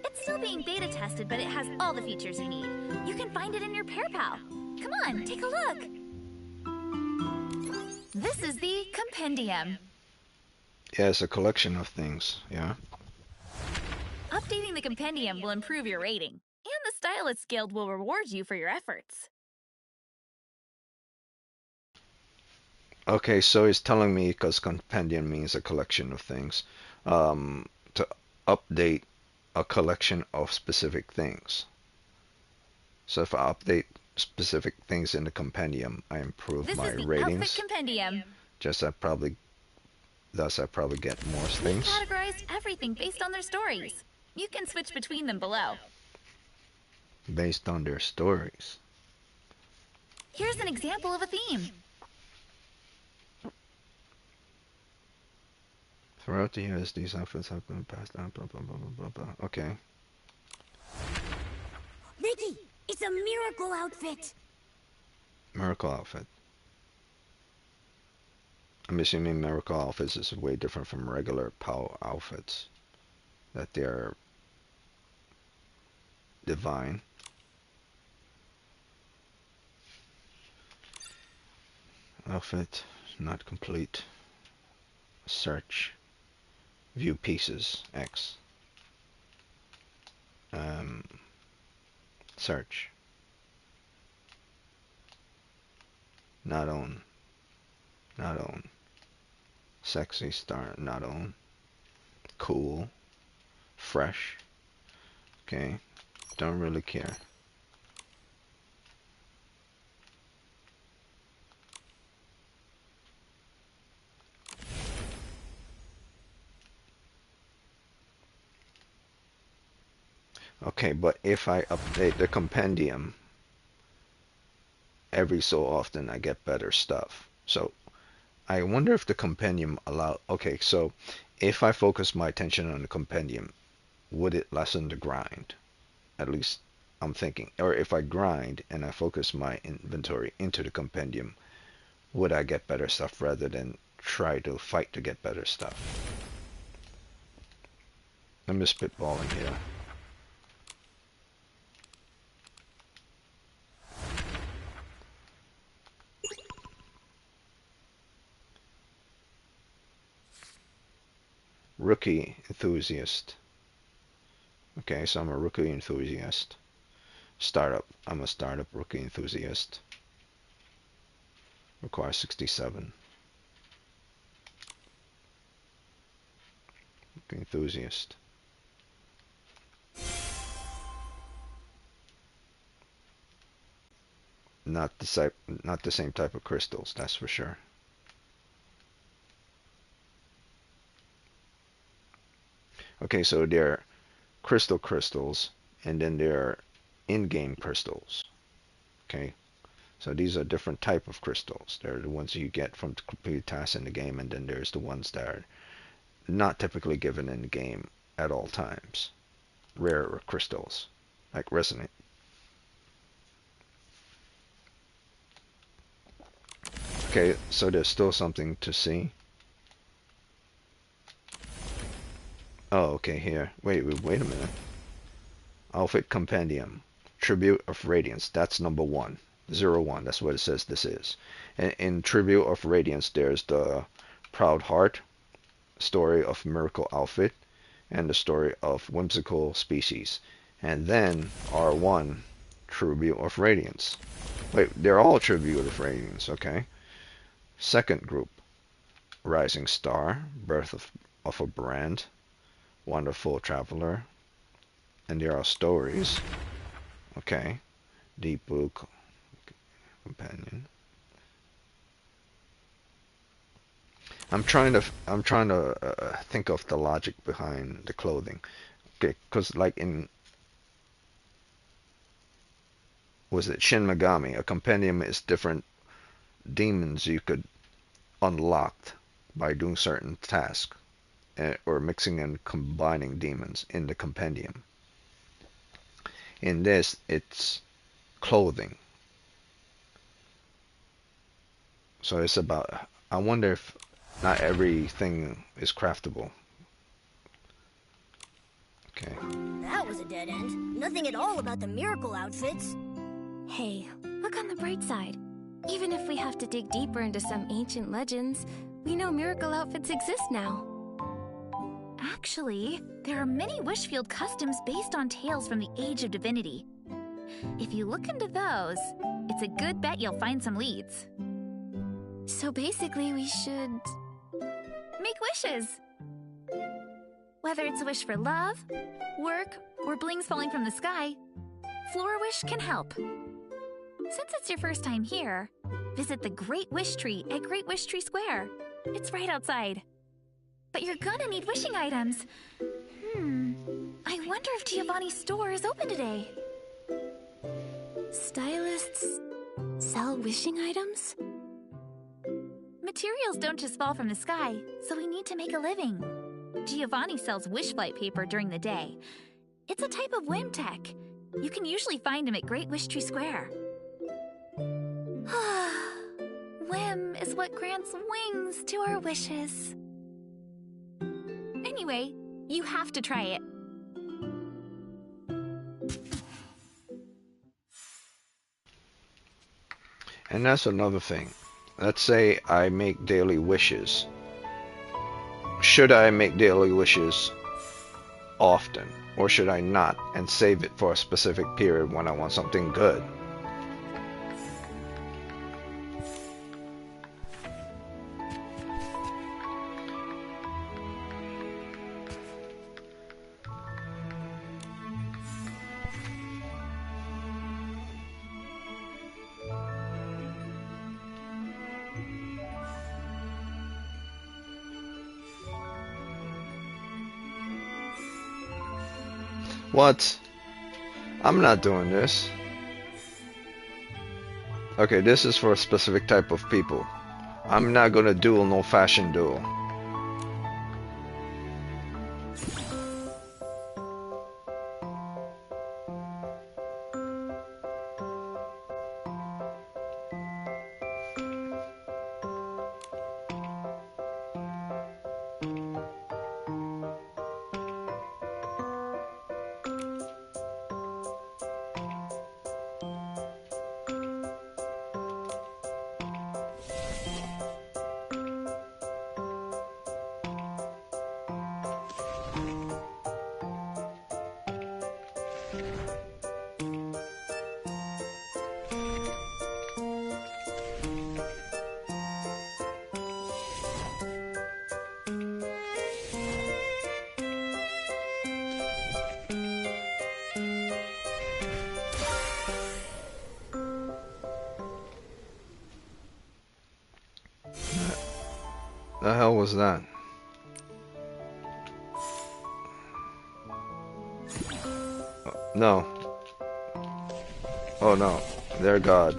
It's still being beta tested, but it has all the features you need. You can find it in your Pear Pal. Come on, take a look. This is the compendium. Yeah, it's a collection of things, yeah. Updating the compendium will improve your rating, and the Stylists Guild will reward you for your efforts. Okay, so it's telling me, because compendium means a collection of things, to update a collection of specific things. So if I update specific things in the compendium, I improve This my is the ratings. outfit compendium. Thus I probably get more We've things. categorized everything based on their stories. You can switch between them below. Based on their stories. Here's an example of a theme. Throughout the years, these outfits have been passed down, blah, blah, blah, blah, blah, blah. Okay. Nikki, it's a miracle outfit. Miracle outfit. I'm assuming miracle outfits is way different from regular POW outfits. That they're divine. Outfit not complete. Search. View pieces. X. Search. Not own. Not own. Sexy star. Not own. Cool. Fresh. Okay. Don't really care. Okay, but if I update the compendium every so often, I get better stuff. So I wonder if the compendium allow. Okay, so if I focus my attention on the compendium, would it lessen the grind? At least I'm thinking. Or if I grind and I focus my inventory into the compendium, would I get better stuff rather than try to fight to get better stuff? I'm just spitballing here. Rookie enthusiast. Okay, so I'm a rookie enthusiast. Startup. I'm a startup rookie enthusiast. Requires 67. Rookie enthusiast. not the same type of crystals, that's for sure. Okay, so there are crystals, and then there are in-game crystals. Okay, so these are different type of crystals. There are the ones you get from complete tasks in the game, and then there's the ones that are not typically given in the game at all times. Rare crystals, like resonate. Okay, so there's still something to see. Oh, okay, here. Wait a minute. Outfit Compendium. Tribute of Radiance. That's number 1. 01. That's what it says this is. And in Tribute of Radiance, there's the Proud Heart, story of Miracle Outfit, and the story of Whimsical Species. And then R1, Tribute of Radiance. Wait, they're all Tribute of Radiance, okay. Second group, Rising Star, Birth of a Brand, Wonderful Traveler, and there are stories. Okay, Deep Book, Companion. I'm trying to think of the logic behind the clothing. Okay, because like in was it Shin Megami, a compendium is different demons you could unlock by doing certain tasks or mixing and combining demons in the compendium. In this, it's clothing. So it's about, I wonder if not everything is craftable. Okay. That was a dead end. Nothing at all about the miracle outfits. Hey, look on the bright side. Even if we have to dig deeper into some ancient legends, we know miracle outfits exist now. Actually, there are many Wishfield customs based on tales from the Age of Divinity. If you look into those, it's a good bet you'll find some leads. So basically, we should... make wishes! Whether it's a wish for love, work, or blings falling from the sky, Flora-Wish can help. Since it's your first time here, visit the Great Wish Tree at Great Wish Tree Square. It's right outside. But you're gonna need wishing items. I wonder if Giovanni's store is open today. Stylists sell wishing items? Materials don't just fall from the sky, so we need to make a living. Giovanni sells wish flight paper during the day. It's a type of whim tech. You can usually find him at Great Wish Tree Square. Whim is what grants wings to our wishes. Anyway, you have to try it. And that's another thing. Let's say I make daily wishes. Should I make daily wishes often, or should I not and save it for a specific period when I want something good? What? I'm not doing this. Okay, this is for a specific type of people. I'm not gonna duel no fashion duel. The hell was that? No. Oh no. They're God.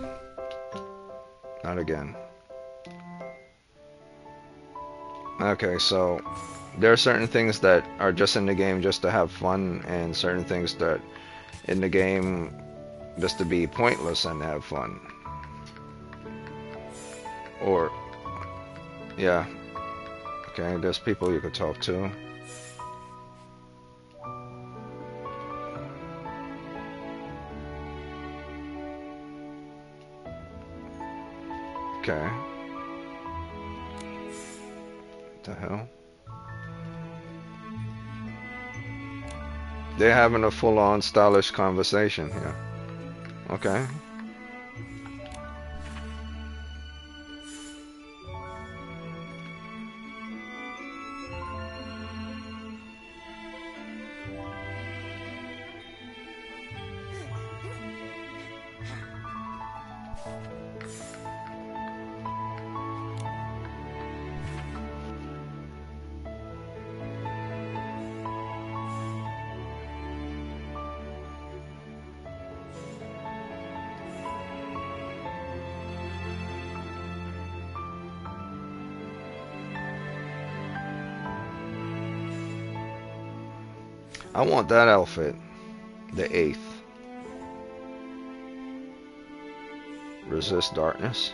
Not again. Okay, so there are certain things that are just in the game just to have fun, and certain things that in the game just to be pointless and have fun. Or, yeah. Okay, there's people you could talk to. Okay. What the hell? They're having a full-on stylish conversation here. Okay. I want that outfit. The 8th. Resist darkness.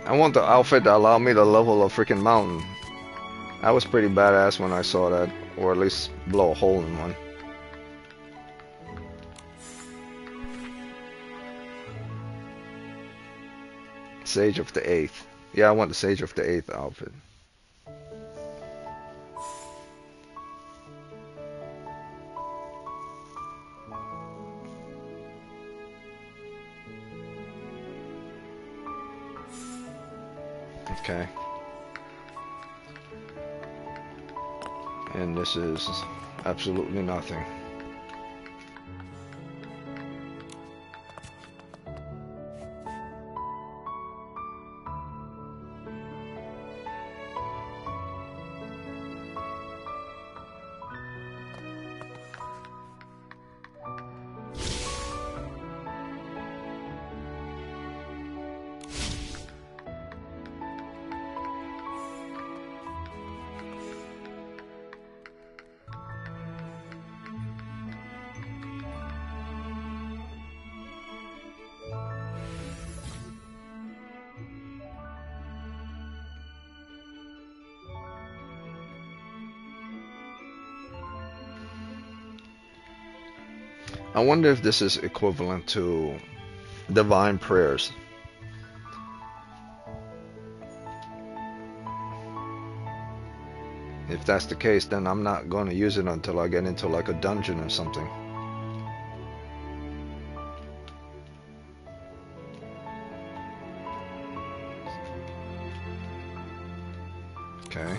I want the outfit that allowed me to level a freaking mountain. That was pretty badass when I saw that. Or at least blow a hole in one. Sage of the 8th. Yeah, I want the Sage of the 8th outfit. Okay. And this is absolutely nothing. I wonder if this is equivalent to divine prayers. If that's the case, then I'm not going to use it until I get into like a dungeon or something. Okay.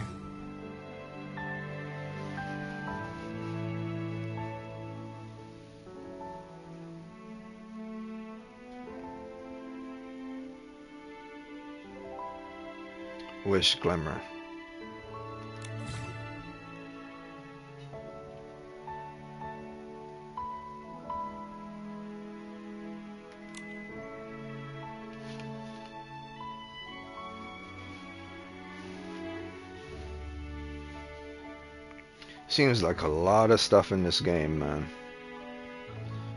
Wish Glimmer. Seems like a lot of stuff in this game, man.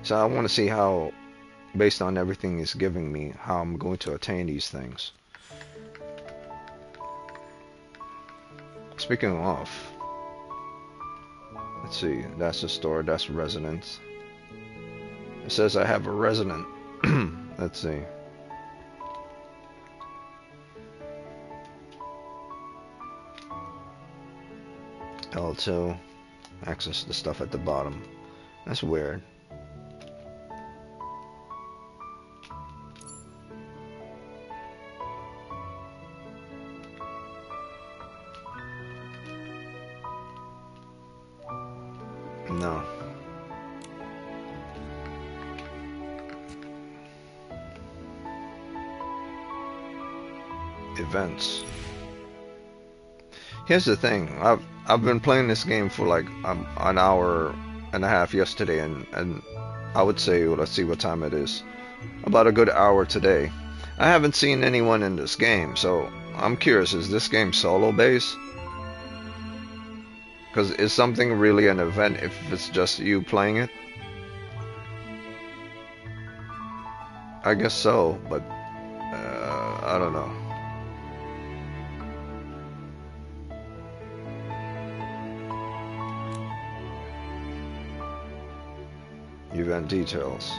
So I want to see how, based on everything it's giving me, how I'm going to attain these things. Speaking of, let's see, that's the store, that's residence. It says I have a resident. Let's see. L2, access the stuff at the bottom. That's weird. No. events. Here's the thing. I've been playing this game for like an hour and a half yesterday, and I would say, well, let's see what time it is. About a good hour today. I haven't seen anyone in this game, so I'm curious, is this game solo based? Because is something really an event if it's just you playing it? I guess so, but I don't know. Event details.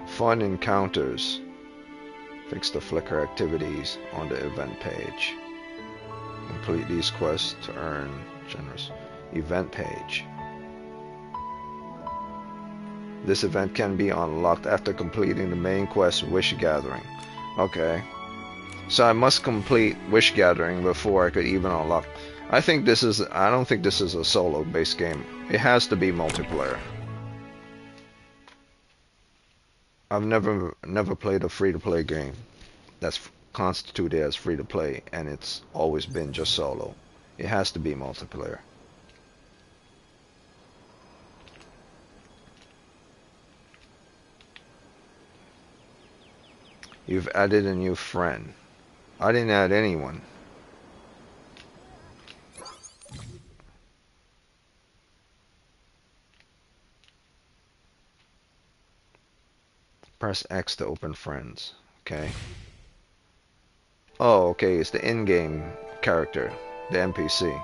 Fun encounters. Fix the flicker activities on the event page. Complete these quests to earn generous event page. This event can be unlocked after completing the main quest, Wish Gathering. Okay. So I must complete Wish Gathering before I could even unlock. I don't think this is a solo based game. It has to be multiplayer. I've never played a free-to-play game that's constituted as free-to-play, and it's always been just solo. It has to be multiplayer. You've added a new friend. I didn't add anyone. Press X to open friends. Okay. Oh, okay, it's the in-game character, the NPC.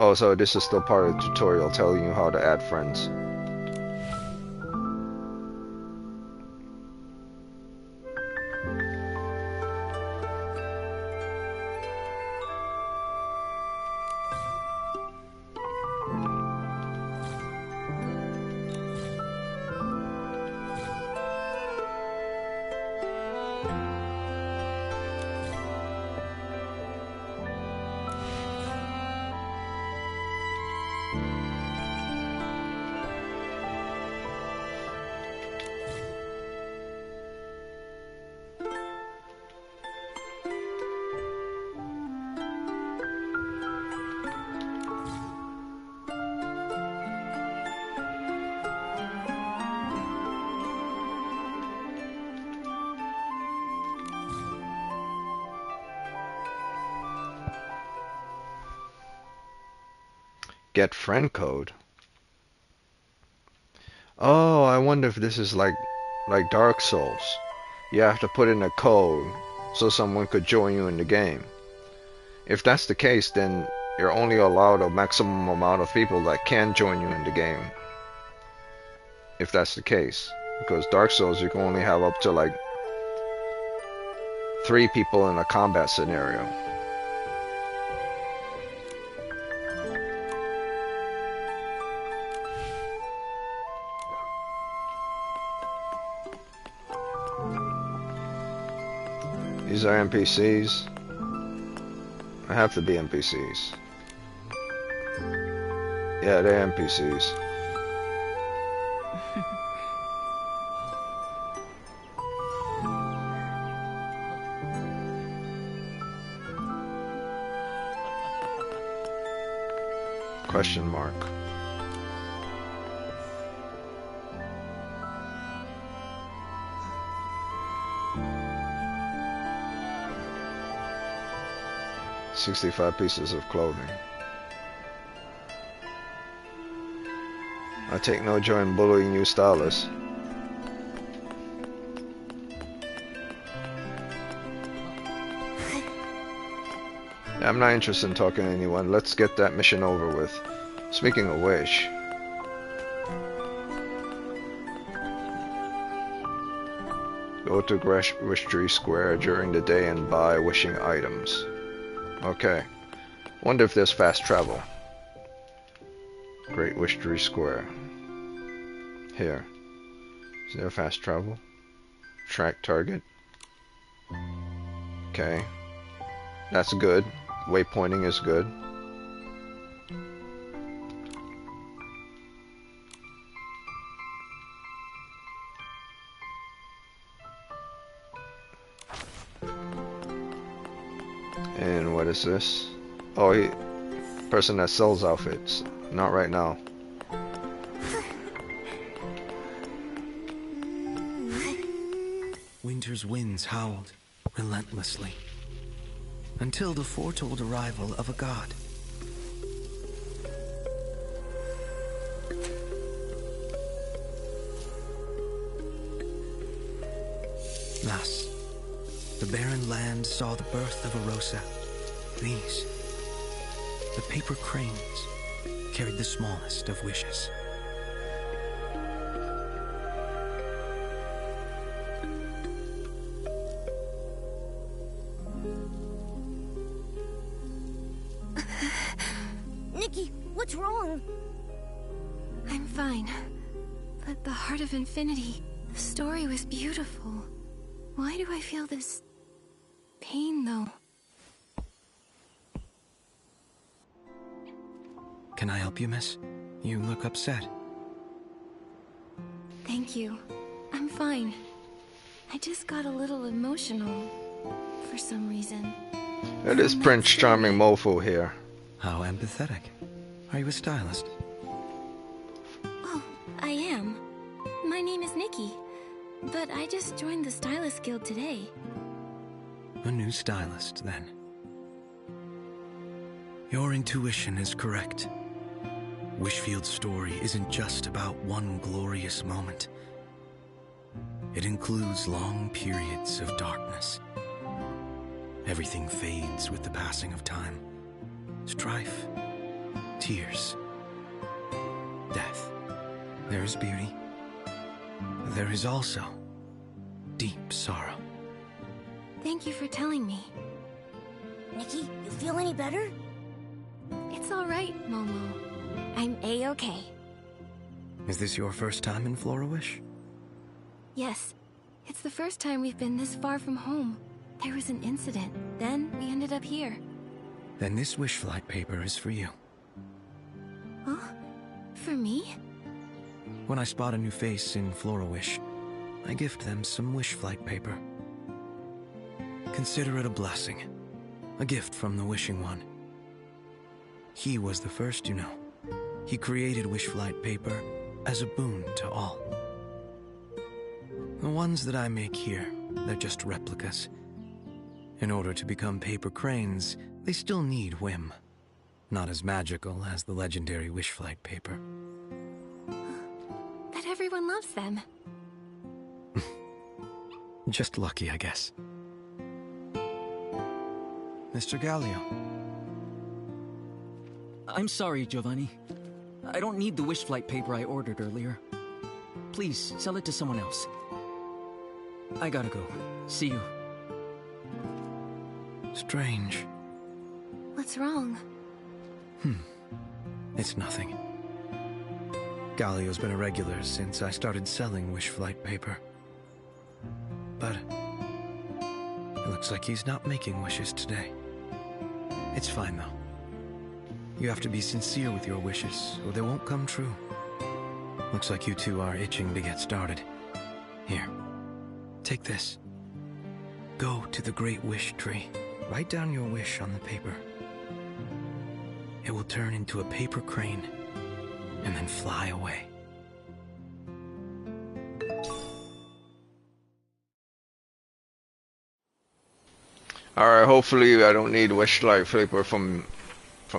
Oh, so this is still part of the tutorial telling you how to add friends. Get friend code. Oh, I wonder if this is like Dark Souls. You have to put in a code so someone could join you in the game. If that's the case, then you're only allowed a maximum amount of people that can join you in the game. If that's the case. Because Dark Souls, you can only have up to like 3 people in a combat scenario. These are NPCs. I have to be NPCs. Yeah, they're NPCs. Question mark. $65 pieces of clothing. I take no joy in bullying you, stylists. I'm not interested in talking to anyone. Let's get that mission over with. Speaking of which, go to Wishtree Square during the day and buy wishing items. Okay. Wonder if there's fast travel. Great Wishtree Square. Here. Is there fast travel? Track target. Okay. That's good. Waypointing is good. And what is this? Oh, person that sells outfits. Not right now. Winter's winds howled relentlessly until the foretold arrival of a god. Thus, the barren land saw the birth of a Rosa. These, the paper cranes, carried the smallest of wishes. Nikki, what's wrong? I'm fine. But the Heart of Infinity, the story was beautiful. Why do I feel this pain, though? Can I help you, miss? You look upset. Thank you. I'm fine. I just got a little emotional for some reason. It is Prince Charming Mofo here. How empathetic. Are you a stylist? Oh, I am. My name is Nikki, but I just joined the Stylist Guild today. A new stylist, then. Your intuition is correct. Wishfield's story isn't just about one glorious moment. It includes long periods of darkness. Everything fades with the passing of time. Strife, tears, death. There is beauty. There is also deep sorrow. Thank you for telling me. Nikki, you feel any better? It's all right, Momo. I'm A-okay. Is this your first time in Florawish? Yes. It's the first time we've been this far from home. There was an incident. Then we ended up here. Then this wish flight paper is for you. Huh? For me? When I spot a new face in Florawish, I gift them some wish flight paper. Consider it a blessing. A gift from the Wishing One. He was the first, you know. He created wish flight paper as a boon to all. The ones that I make here, they're just replicas. In order to become paper cranes, they still need whim. Not as magical as the legendary wish flight paper. But everyone loves them. Just lucky, I guess. Mr. Gallio. I'm sorry, Giovanni. I don't need the wish flight paper I ordered earlier. Please, sell it to someone else. I gotta go. See you. Strange. What's wrong? It's nothing. Gallio's been a regular since I started selling wish flight paper. But it looks like he's not making wishes today. It's fine, though. You have to be sincere with your wishes, or they won't come true. Looks like you two are itching to get started. Here, take this. Go to the Great Wish Tree. Write down your wish on the paper. It will turn into a paper crane, and then fly away. Alright, hopefully I don't need wish flight paper from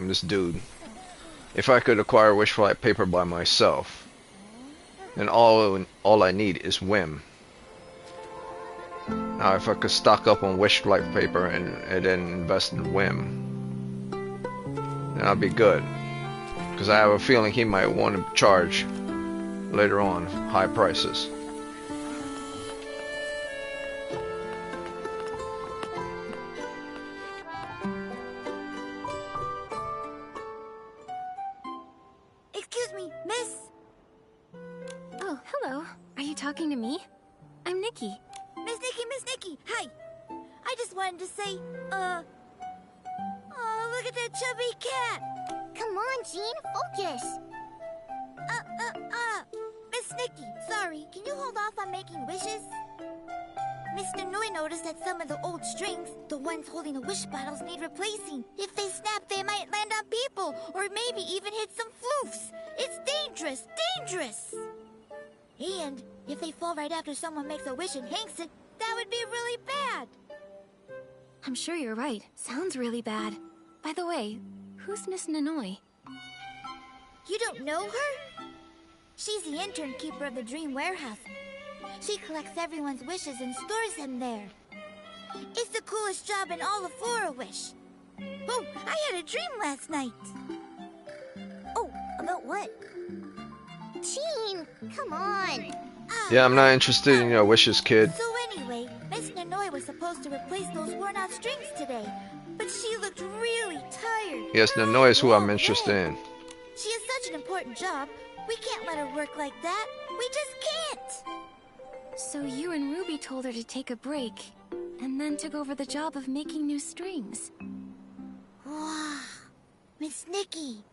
this dude. If I could acquire wish flight paper by myself, then all I need is whim. Now if I could stock up on wish flight paper and then invest in whim, then I'd be good. Because I have a feeling he might want to charge later on high prices. Excuse me, miss. Oh, hello. Are you talking to me? I'm Nikki. Miss Nikki, hi. I just wanted to say, at that chubby cat! Come on, Jean, focus! Miss Nikki, sorry, can you hold off on making wishes? Miss Nanoi noticed that some of the old strings, the ones holding the wish bottles, need replacing. If they snap, they might land on people, or maybe even hit some floofs. It's dangerous, dangerous! And if they fall right after someone makes a wish and hangs it, that would be really bad. I'm sure you're right. Sounds really bad. By the way, who's Miss Nanoi? You don't know her? She's the intern keeper of the Dream Warehouse. She collects everyone's wishes and stores them there. It's the coolest job in all of Flora-Wish. Oh, I had a dream last night. Oh, about what? Jean, come on. Yeah, I'm not interested in your wishes, kid. So anyway, Miss Nanoi was supposed to replace those worn-out strings today, but she looked really tired. Yes, Nanoi is who I'm interested in. She has such an important job. We can't let her work like that. We just can't. So you and Ruby told her to take a break, and then took over the job of making new strings. Wow. Miss Nikki,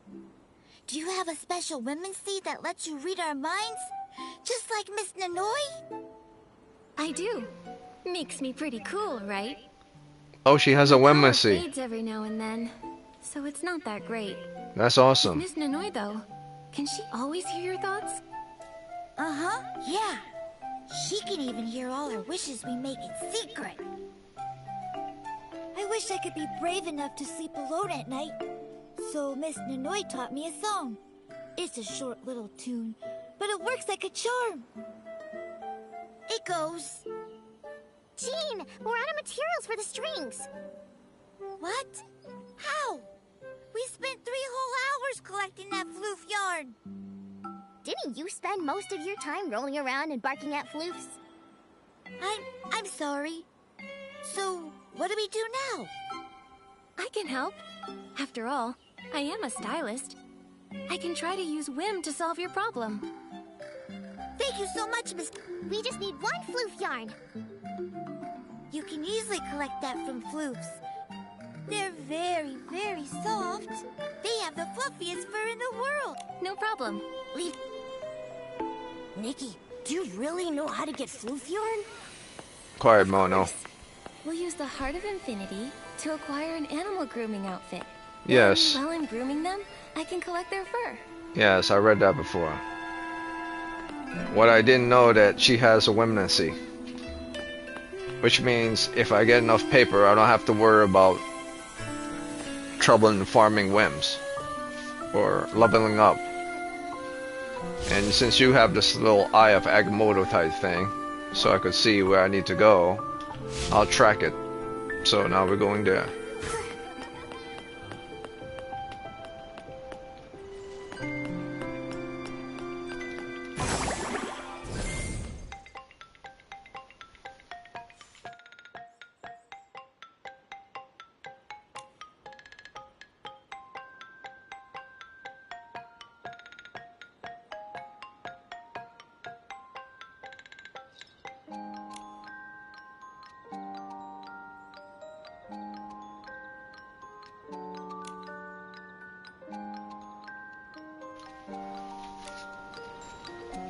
do you have a special women's seed that lets you read our minds? Just like Miss Nanoi? I do. Makes me pretty cool, right? Oh, she has a Wemmacy. Fades every now and then, so it's not that great. That's awesome. Miss Nanoi, though, can she always hear your thoughts? Uh-huh, yeah. She can even hear all our wishes we make in secret. I wish I could be brave enough to sleep alone at night. So Miss Nanoi taught me a song. It's a short little tune, but it works like a charm. It goes... Jean, we're out of materials for the strings. What? How? We spent 3 whole hours collecting that floof yarn. Didn't you spend most of your time rolling around and barking at floofs? I'm sorry. So, what do we do now? I can help. After all, I am a stylist. I can try to use whim to solve your problem. Thank you so much, Miss... We just need 1 floof yarn. You can easily collect that from floofs. They're very, very soft. They have the fluffiest fur in the world. No problem. Leave... Nikki, do you really know how to get floof yarn? Quiet, Mono. We'll use the Heart of Infinity to acquire an animal grooming outfit. Yes. And while I'm grooming them, I can collect their fur. Yes, I read that before. What I didn't know that she has a Wemmacy. Which means if I get enough paper, I don't have to worry about trouble in farming whims. Or leveling up. And since you have this little Eye of Agamotto type thing, so I could see where I need to go, I'll track it. So now we're going there.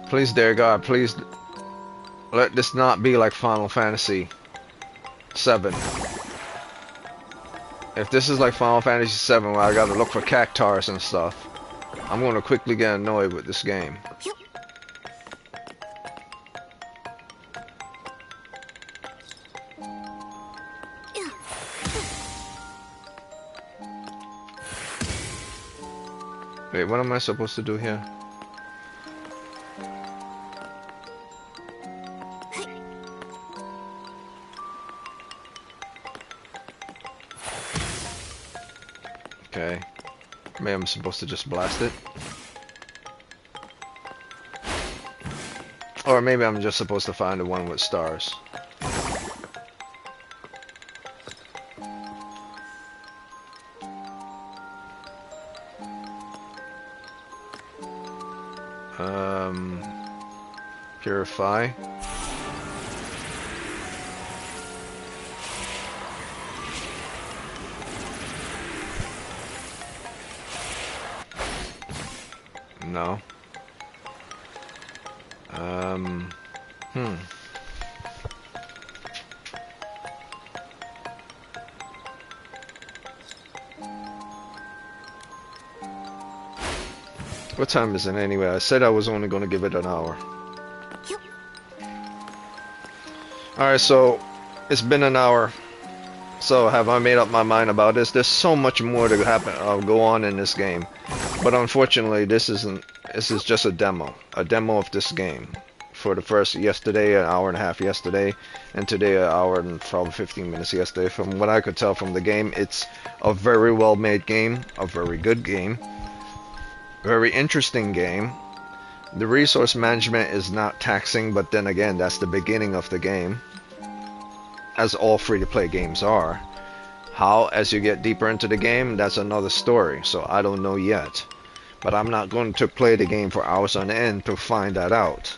Please, dear God, please let this not be like Final Fantasy VII. If this is like Final Fantasy VII, where I gotta look for cactars and stuff, I'm gonna quickly get annoyed with this game. Wait, what am I supposed to do here? Okay. Maybe I'm supposed to just blast it. Or maybe I'm just supposed to find the one with stars. Purify. No. Hmm. What time is it anyway? I said I was only going to give it an hour. Alright, so it's been an hour. So have I made up my mind about this? There's so much more to happen, go on in this game. But unfortunately, this is just a demo of this game. For the first, yesterday, an hour and a half yesterday, and today an hour and probably 15 minutes yesterday. From what I could tell from the game, it's a very well made game, a very good game, very interesting game. The resource management is not taxing, but then again, that's the beginning of the game, as all free-to-play games are. How, as you get deeper into the game, that's another story, so I don't know yet. But I'm not going to play the game for hours on end to find that out,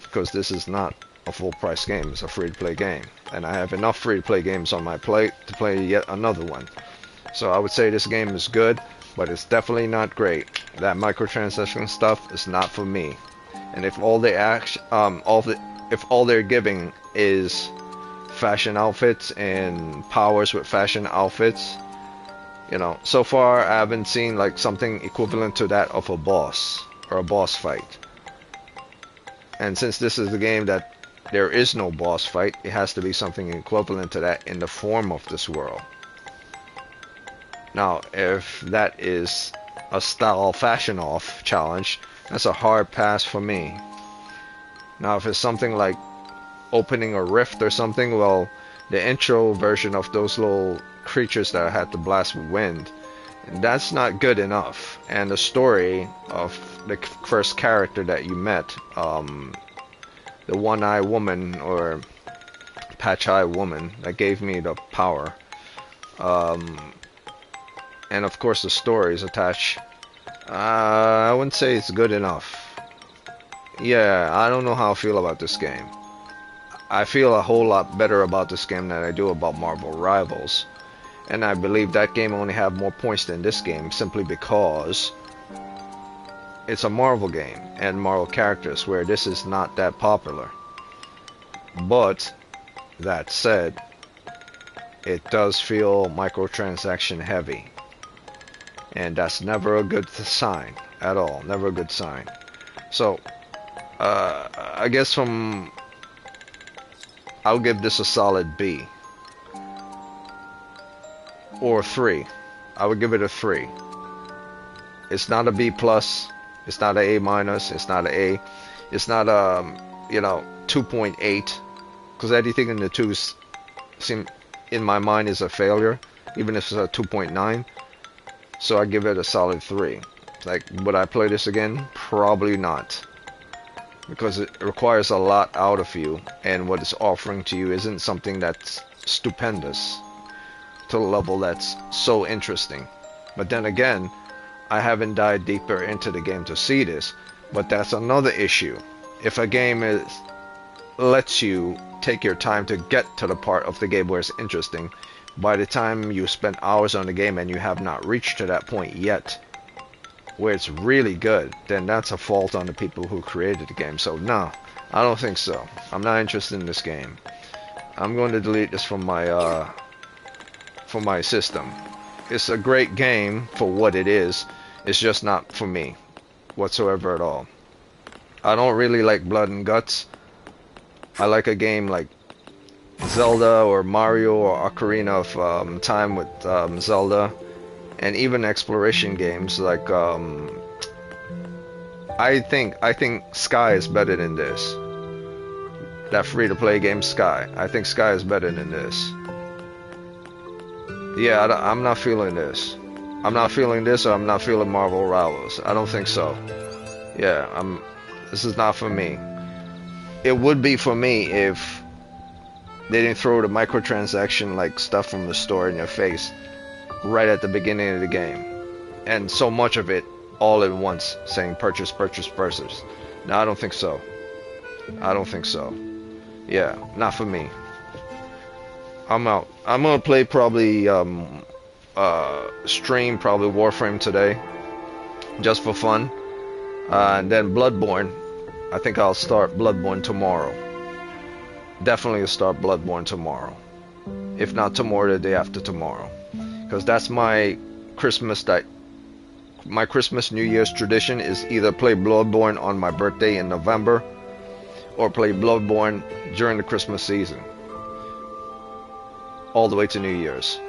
because this is not a full-price game, it's a free-to-play game. And I have enough free-to-play games on my plate to play yet another one. So I would say this game is good, but it's definitely not great. That microtransaction stuff is not for me. And if all they if all they're giving is fashion outfits and powers with fashion outfits, you know, so far I haven't seen like something equivalent to that of a boss or a boss fight. And since this is the game that there is no boss fight, it has to be something equivalent to that in the form of this world. Now, if that is a style fashion off challenge, that's a hard pass for me. Now, if it's something like opening a rift or something, well, the intro version of those little creatures that I had to blast with wind, that's not good enough. And the story of the first character that you met, the one-eye woman or patch-eye woman that gave me the power, and of course the stories attached, I wouldn't say it's good enough. Yeah, I don't know how I feel about this game. I feel a whole lot better about this game than I do about Marvel Rivals. And I believe that game only have more points than this game simply because it's a Marvel game and Marvel characters, where this is not that popular. But that said, it does feel microtransaction heavy. And that's never a good sign at all. Never a good sign. So, I guess I'll give this a solid B. Or 3. I would give it a 3. It's not a B+, it's not an A-, it's not an A, it's not 2.8, because anything in the 2s seem in my mind is a failure, even if it's a 2.9. So I give it a solid 3. Like, would I play this again? Probably not, because it requires a lot out of you, and what it's offering to you isn't something that's stupendous to a level that's so interesting. But then again, I haven't dived deeper into the game to see this, but that's another issue. If a game lets you take your time to get to the part of the game where it's interesting, by the time you spend hours on the game and you have not reached to that point yet where it's really good, then that's a fault on the people who created the game. So no, I don't think so. I'm not interested in this game. I'm going to delete this from my system. It's a great game for what it is. It's just not for me whatsoever at all. I don't really like blood and guts. I like a game like Zelda or Mario or Ocarina of Time with Zelda, and even exploration games like I think Sky is better than this. That free-to-play game Sky. I think Sky is better than this. Yeah, I'm not feeling this. I'm not feeling this, or I'm not feeling Marvel Rivals. I don't think so. Yeah, this is not for me. It would be for me if they didn't throw the microtransaction like stuff from the store in your face right at the beginning of the game, and so much of it all at once, saying purchase, purchase, purchase. No, I don't think so. I don't think so. Yeah, not for me. I'm out. I'm gonna play probably stream probably Warframe today, just for fun. And then Bloodborne. I think I'll start Bloodborne tomorrow. Definitely start Bloodborne tomorrow. If not tomorrow, the day after tomorrow. Because that's my Christmas New Year's tradition is either play Bloodborne on my birthday in November or play Bloodborne during the Christmas season. All the way to New Year's.